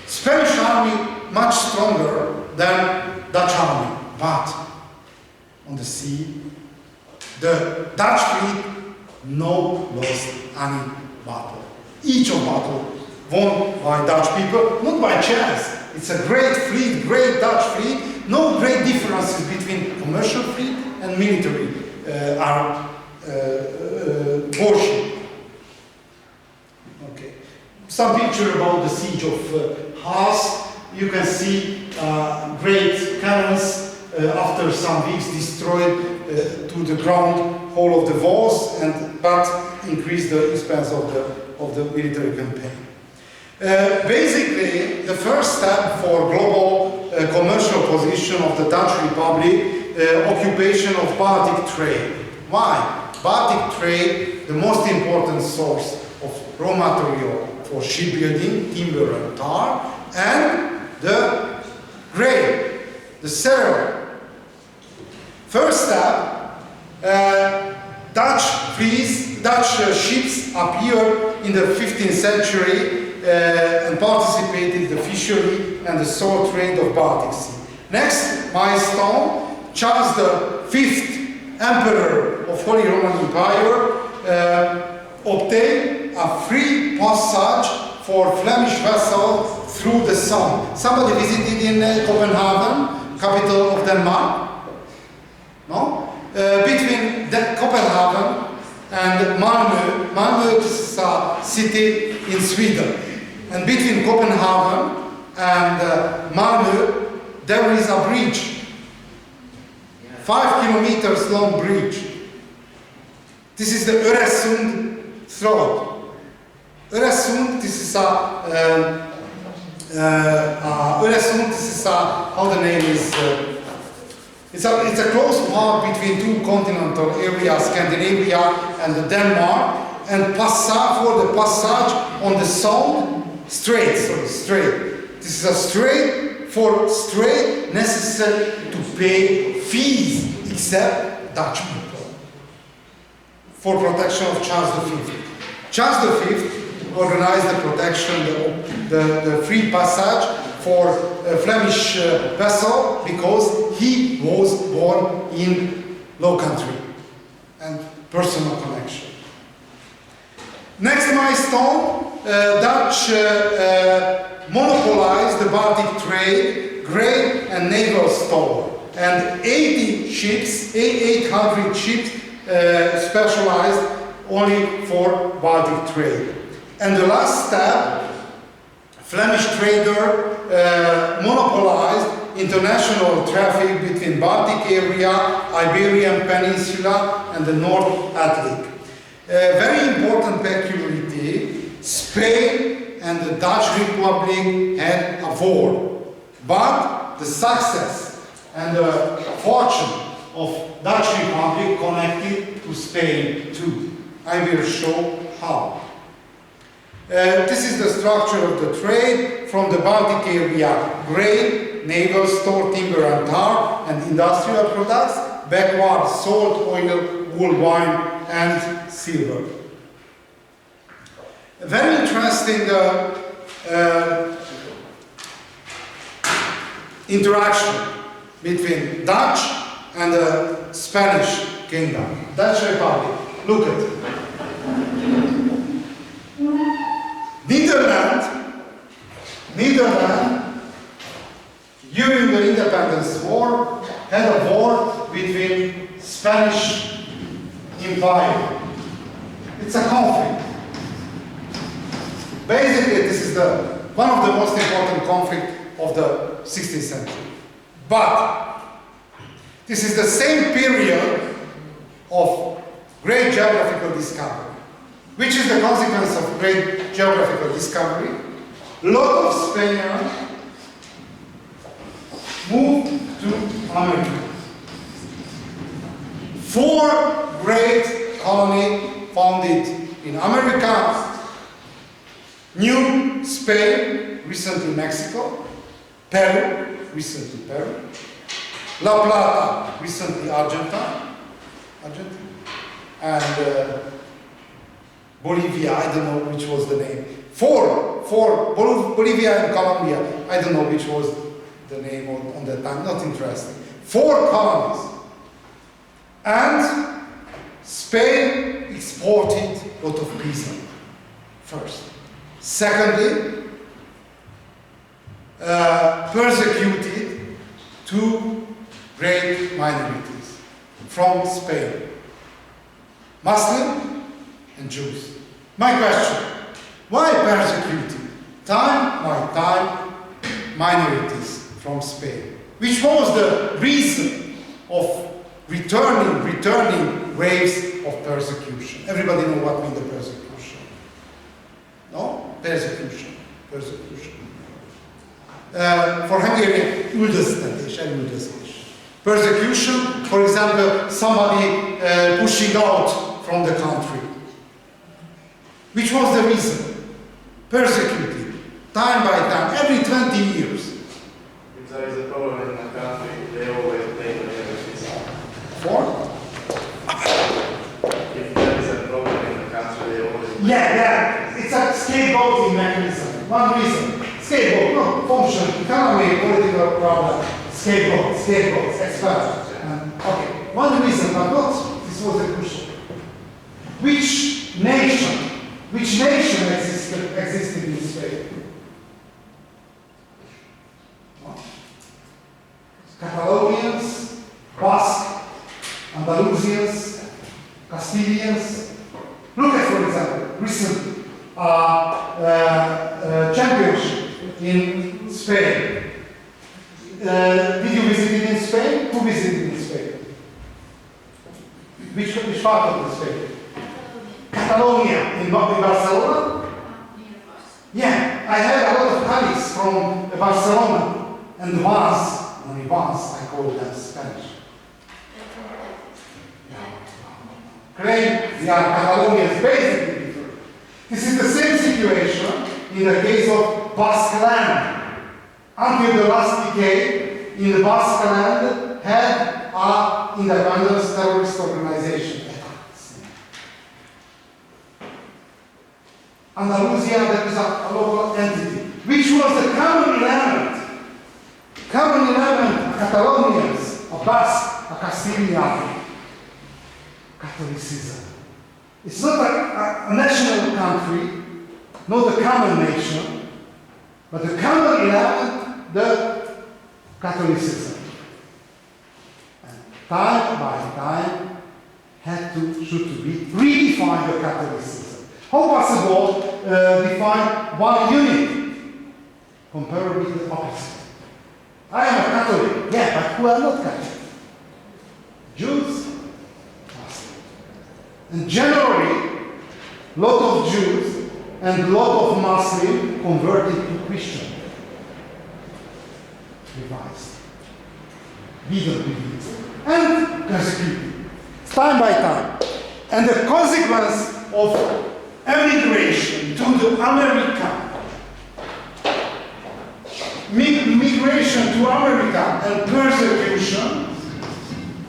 Spanish army much stronger than Dutch army, but on the sea, the Dutch fleet no lost any battle. Each of battle won by Dutch people, not by chance. It's a great fleet, great Dutch fleet, no great differences between commercial fleet and military portion. Okay. Some picture about the siege of Rácz. You can see great cannons after some weeks destroyed to the ground whole of the walls, but increased the expense of the military campaign. Basically, the first step for global commercial position of the Dutch Republic, occupation of Baltic trade. Why? Baltic trade, the most important source of raw material for shipbuilding, timber and tar, and the grain, the cereal. First step, Dutch ships appeared in the 15th century and participated in the fishery and the salt trade of Baltic Sea. Next milestone, Charles V, Emperor of Holy Roman Empire, obtained a free passage for Flemish vessels through the Sound. Somebody visited in Copenhagen, capital of Denmark? No? Between Copenhagen and Malmö, Malmö is a city in Sweden. And between Copenhagen and Malmö, there is a bridge. 5 kilometers long bridge. This is the Öresund throat. Öresund, this is Öresund, this is how the name is. It's a close part between two continental areas, Scandinavia and Denmark, and for the passage on the Sound Strait. This is a strait necessary to pay fees, except Dutch people, for protection of Charles V. Charles V organized the protection, the free passage for a Flemish vessel because he was born in Low Country and personal connection. Next milestone, Dutch monopolized the Baltic trade, grain and naval store, and 800 ships specialized only for Baltic trade. And the last step, Flemish trader monopolized international traffic between Baltic area, Iberian Peninsula and the North Atlantic. Very important peculiarity, Spain and the Dutch Republic had a war, but the success and the fortune of Dutch Republic connected to Spain too. I will show how. This is the structure of the trade from the Baltic area: grain, naval store, timber and tar, and industrial products, backward salt, oil, wool, wine, and silver. A very interesting interaction between Dutch and the Spanish kingdom, Dutch Republic. Look at it. Netherlands, during the Independence War, had a war between Spanish Empire. It's a conflict. Basically, this is one of the most important conflicts of the 16th century. But this is the same period Great geographical discovery. Which is the consequence of great geographical discovery? A lot of Spaniards moved to America. 4 great colonies founded in America. New Spain, recently Mexico. Peru, recently Peru. La Plata, recently Argentina. And Bolivia, I don't know which was the name. Four, Bolivia and Colombia, I don't know which was the name on that time, not interesting. 4 colonies. And Spain exported a lot of peasants, first. Secondly, persecuted 2 great minorities from Spain, Muslim and Jews. My question, why persecuted time by time minorities from Spain? Which was the reason of returning waves of persecution? Everybody know what means the persecution? No? Persecution. For Hungarian, üldöztetés. Persecution, for example, somebody pushing out from the country. Which was the reason? Persecuted, time by time, every 20 years. If there is a problem in a country, they always blame the refugees. For? If there is a problem in the country, they always blame Yeah, it's a scapegoating mechanism. One reason. Scapegoat, no, function, economy, political problem. Scapegoats, expert. Okay, one reason, but not, this was the crucial. Which nation existed in Spain? Catalonians, Basque, Andalusians, Castilians. Look at, for example, recent championship in Spain. Did you visit it in Spain? Who visited in Spain? Which part of the Spain? Catalonia, in Barcelona? Yeah, I had a lot of colleagues from Barcelona and Vans, only Vans, I call them Spanish. Claim they are Catalonians, basically different. This is the same situation in the case of Basque land. Until the last decade, in the Basque land had an independent terrorist organization. Andalusia, that is a local entity, which was the common element, Catalonians, a Basque, a Castilian, Catholicism. It's not a national country, not a common nation, but the common element, the Catholicism. And time by time should be redefine the Catholicism. How possible define one unit compared with the opposite? I am a Catholic, yeah, but who are not Catholic? Jews, Muslims. And generally, a lot of Jews and a lot of Muslims converted to Christian. Revised. And persecuted. Time by time. And the consequence of emigration to the America, migration to America and persecution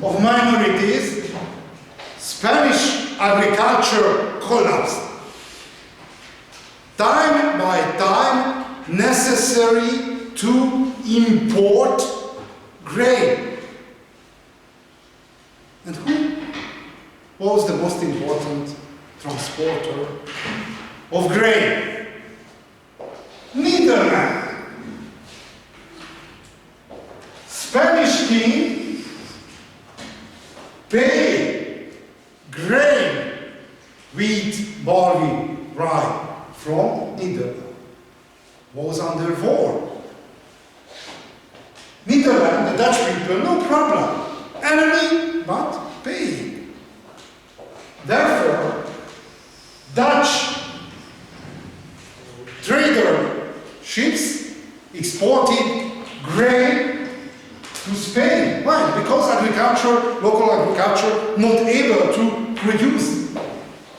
of minorities, Spanish agriculture collapsed. Time by time, necessary to import grain. And who was the most important transporter of grain? Netherlands. Spanish king paid grain, wheat, barley, rye from Netherlands. Was under war. Netherlands, the Dutch people, no problem. Enemy, but paying. Then Dutch trader ships exported grain to Spain. Why? Because agriculture, local agriculture, not able to produce.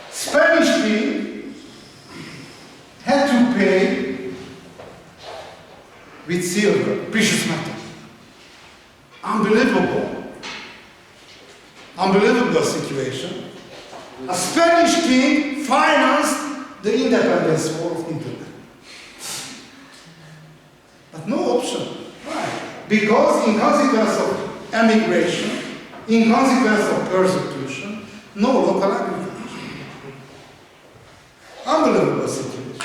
Spanish king had to pay with silver, precious metal. Unbelievable. Unbelievable situation. A Spanish king financed the independence war of Italy. But no option. Why? Because in consequence of emigration, in consequence of persecution, no local agriculture. Unbelievable situation.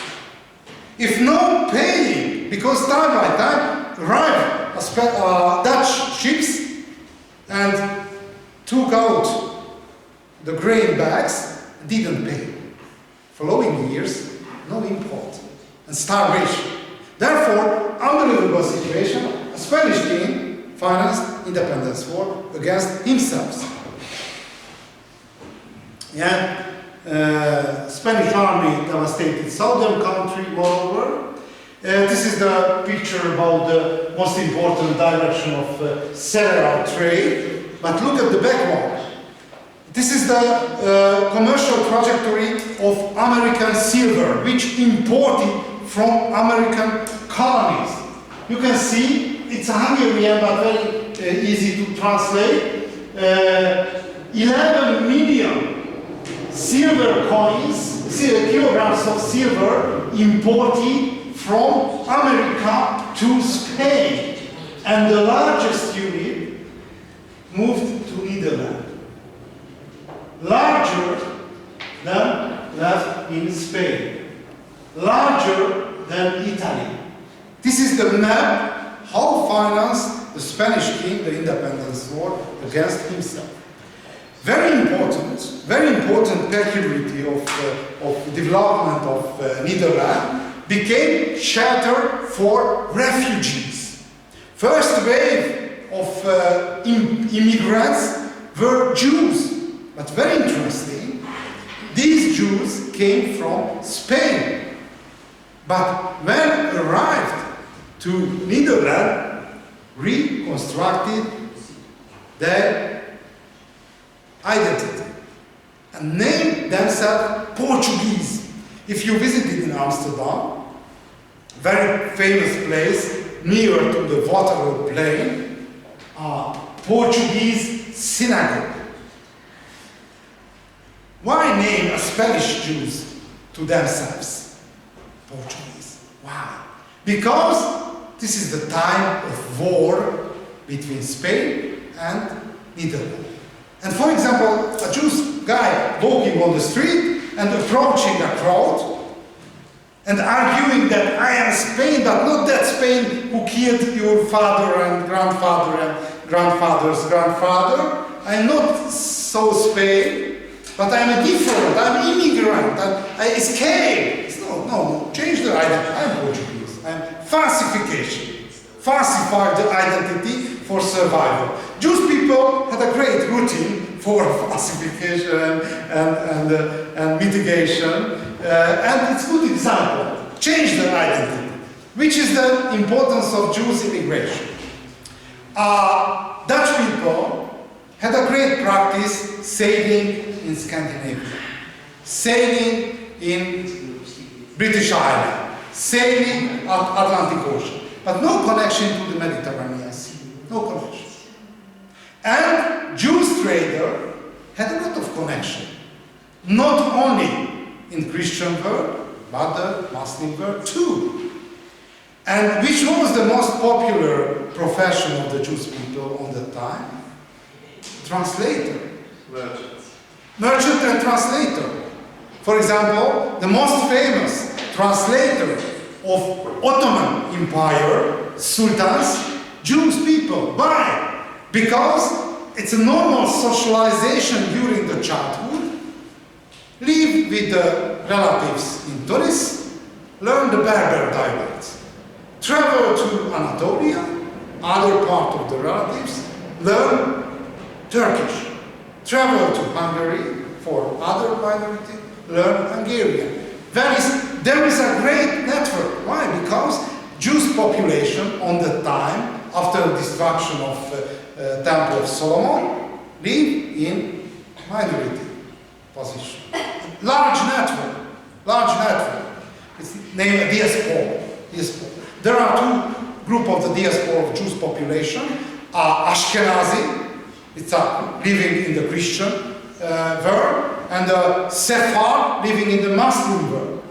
If no paying, because time by time arrived Dutch ships and took out the grain bags, didn't pay. Following years, no import and starvation. Therefore, unbelievable situation, a Spanish king financed independence war against himself. Yeah, Spanish army devastated southern country, moreover. This is the picture about the most important direction of cereal trade. But look at the background. This is the commercial trajectory of American silver, which imported from American colonies. You can see it's a Hungarian, but very easy to translate. 11 million silver coins, kilograms of silver imported from America to Spain. And the largest unit moved to Netherlands. Larger than left in Spain. Larger than Italy. This is the map how financed the Spanish king the independence war against himself. Very important peculiarity of development of Netherlands became shelter for refugees. First wave of immigrants were Jews, but very interesting, these Jews came from Spain. But when arrived to Netherlands, reconstructed their identity and named themselves Portuguese. If you visited in Amsterdam, very famous place near to the Waterloo Plain, Portuguese synagogue. Why name a Spanish Jews to themselves? Portuguese. Why? Because this is the time of war between Spain and Netherlands. And for example, a Jewish guy walking on the street and approaching a crowd and arguing that I am Spain, but not that Spain who killed your father and grandfather's grandfather. I'm not so Spain, but I'm a different, I'm immigrant, I escaped. No, change the identity. I'm Portuguese. I'm falsification. Falsify the identity for survival. Jewish people had a great routine for falsification and mitigation. And it's a good example. Change the identity, which is the importance of Jewish immigration. Dutch people had a great practice sailing in Scandinavia, sailing in British Island, sailing at Atlantic Ocean, but no connection to the Mediterranean Sea, no connection. And Jewish trader had a lot of connection, not only in Christian world, but the Muslim world too. And which was the most popular profession of the Jewish people on that time? Translator. Merchant and translator. For example, the most famous translator of Ottoman Empire, sultans, Jewish people. Why? Because it's a normal socialization during the childhood. Live with the relatives in Tunis, learn the Berber dialects. Travel to Anatolia, other part of the relatives, learn Turkish. Travel to Hungary for other minority, learn Hungarian. There is a great network. Why? Because Jewish population on the time, after the destruction of Temple of Solomon, live in minority position. Large network. It's named diaspora. There are two groups of the diaspora of Jewish population. Ashkenazi, it's living in the Christian world, and the Sephard living in the Muslim world.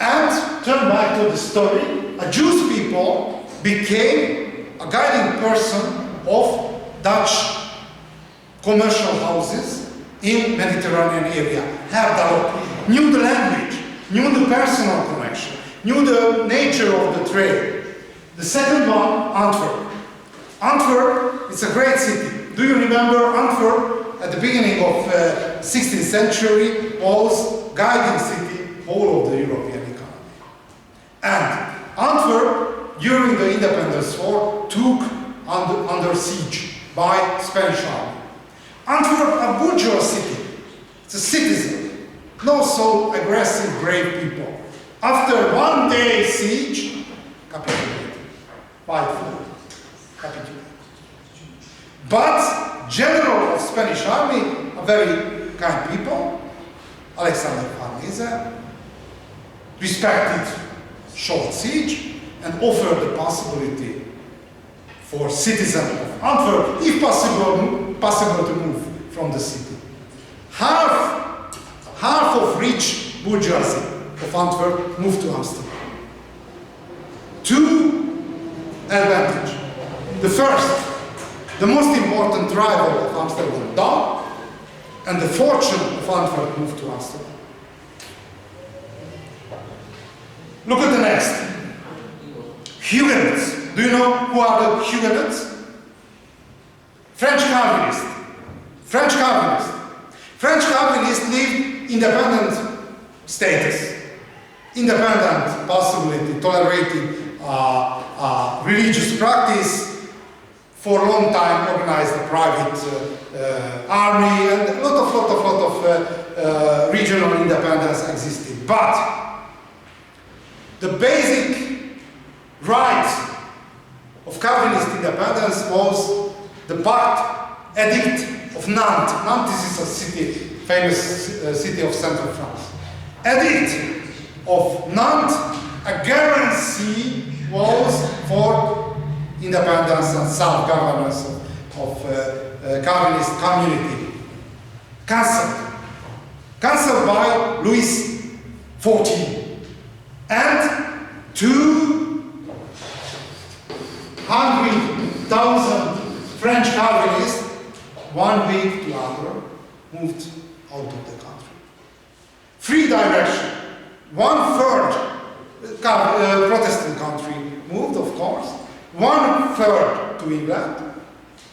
And turn back to the story, a Jewish people became a guiding person of Dutch commercial houses in Mediterranean area. Have developed, knew the language, knew the personal connection, knew the nature of the trade. The second one, Antwerp. Antwerp is a great city. Do you remember Antwerp at the beginning of 16th century was guiding city whole of the European economy. And Antwerp during the independence war took under siege by Spanish army. Antwerp, a bourgeois city, it's a citizen, not so aggressive, brave people. After 1 day siege, capitulated, fight for capitulated. But general of Spanish army, a very kind people, Alexander Farnese, respected short siege and offered the possibility for citizens of Antwerp, if possible to move from the city. Half of rich bourgeoisie of Antwerp moved to Amsterdam. Two advantages. The first, the most important rival of Amsterdam died, and the fortune of Antwerp moved to Amsterdam. Look at the next. Huguenots. Do you know who are the Huguenots? French Calvinists. French Calvinists lived independent status. Independent possibility, tolerating religious practice. For a long time organized a private army, and a lot of regional independence existed. But the basic right of Calvinist independence was the Pact Edict of Nantes. Nantes is a city, famous city of central France. Edict of Nantes, a guarantee was for independence and self-governance of Calvinist community. Cancelled by Louis XIV. And 200,000 French Calvinists, 1 week to other, moved out of the country. Free direction. 1/3 Protestant country moved, of course. 1/3 to England,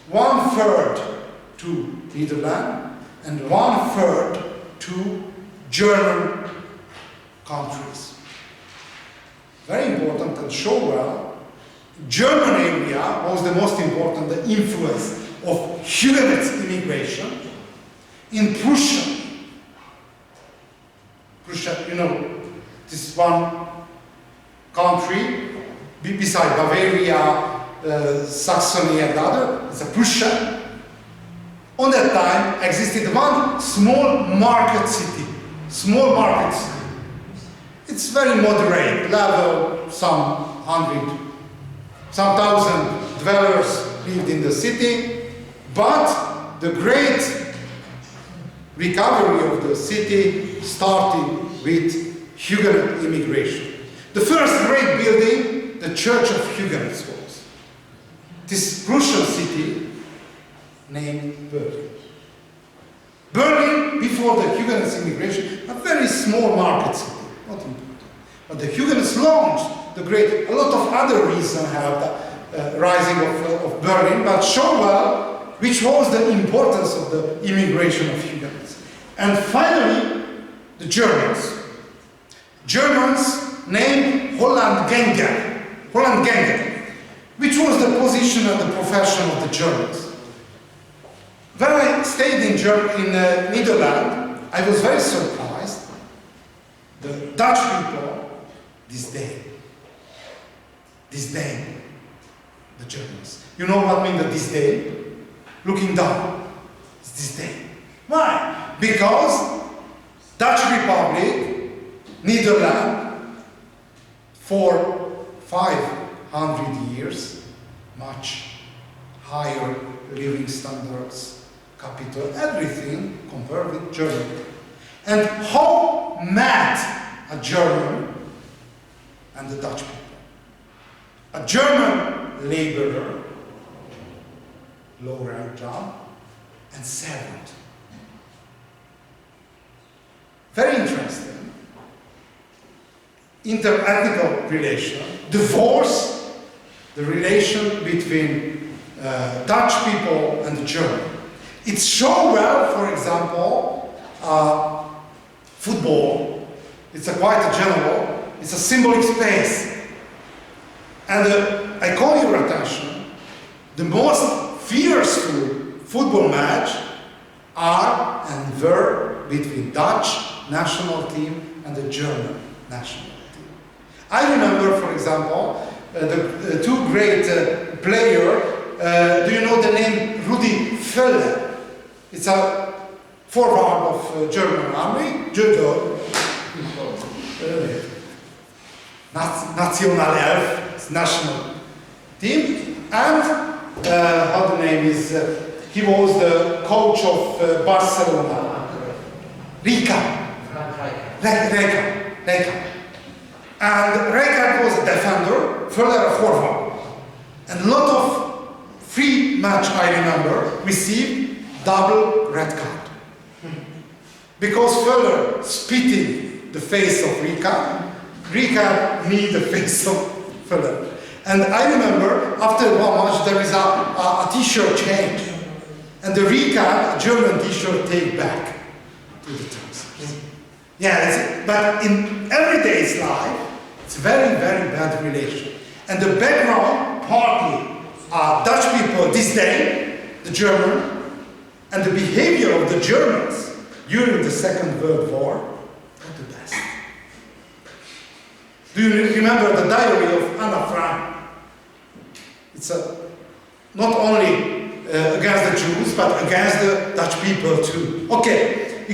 1/3 to Netherlands, and 1/3 to German countries. Very important and show well, German area was the most important, the influence of Huguenot immigration. In Prussia, you know, this one country, beside Bavaria, Saxony and other, it's a Prussia. On that time existed one small market city. It's very moderate level, some thousand dwellers lived in the city, but the great recovery of the city started with Huguenot immigration. The first great building, the Church of Huguenots was. This Prussian city named Berlin. Berlin, before the Huguenots immigration, a very small market city, not important. But the Huguenots launched a lot of other reasons helped the rising of Berlin, but show well which was the importance of the immigration of Huguenots. And finally, the Germans. Germans named Hollandgänger, which was the position and the profession of the Germans. When I stayed in Netherlands, I was very surprised The Dutch people disdain the Germans. You know what means the disdain? Looking down. It's disdain. Why? Because Dutch Republic, Netherlands, for 500 years, much higher living standards, capital, everything compared with Germany. And how mad a German and the Dutch people. A German laborer, low rank job, and servant. Very interesting. Inter-ethnical relation, divorce the relation between Dutch people and the German. It shows well, for example, football. It's quite a general, it's a symbolic space. And I call your attention, the most fearful football match are and were between Dutch national team and the German national team. I remember, for example, the two great players. Do you know the name Rudi Völler? It's a forward of German army, judo. National Elf, national team, and how the name is, he was the coach of Barcelona. Rijkaard. And Rijkaard was a defender, further a forward. And a lot of free match, I remember, received double red card. Because Völler spitting the face of Rijkaard, Rijkaard need the face of Völler. And I remember, after one match, there is a t-shirt change. And the Rijkaard, a German t-shirt, take back to the trousers. Yeah, but in everyday's life, it's very, very bad relation. And the background, partly, Dutch people disdain the German, and the behavior of the Germans during the Second World War, not the best. Do you remember the diary of Anna Frank? It's not only against the Jews, but against the Dutch people too. Okay.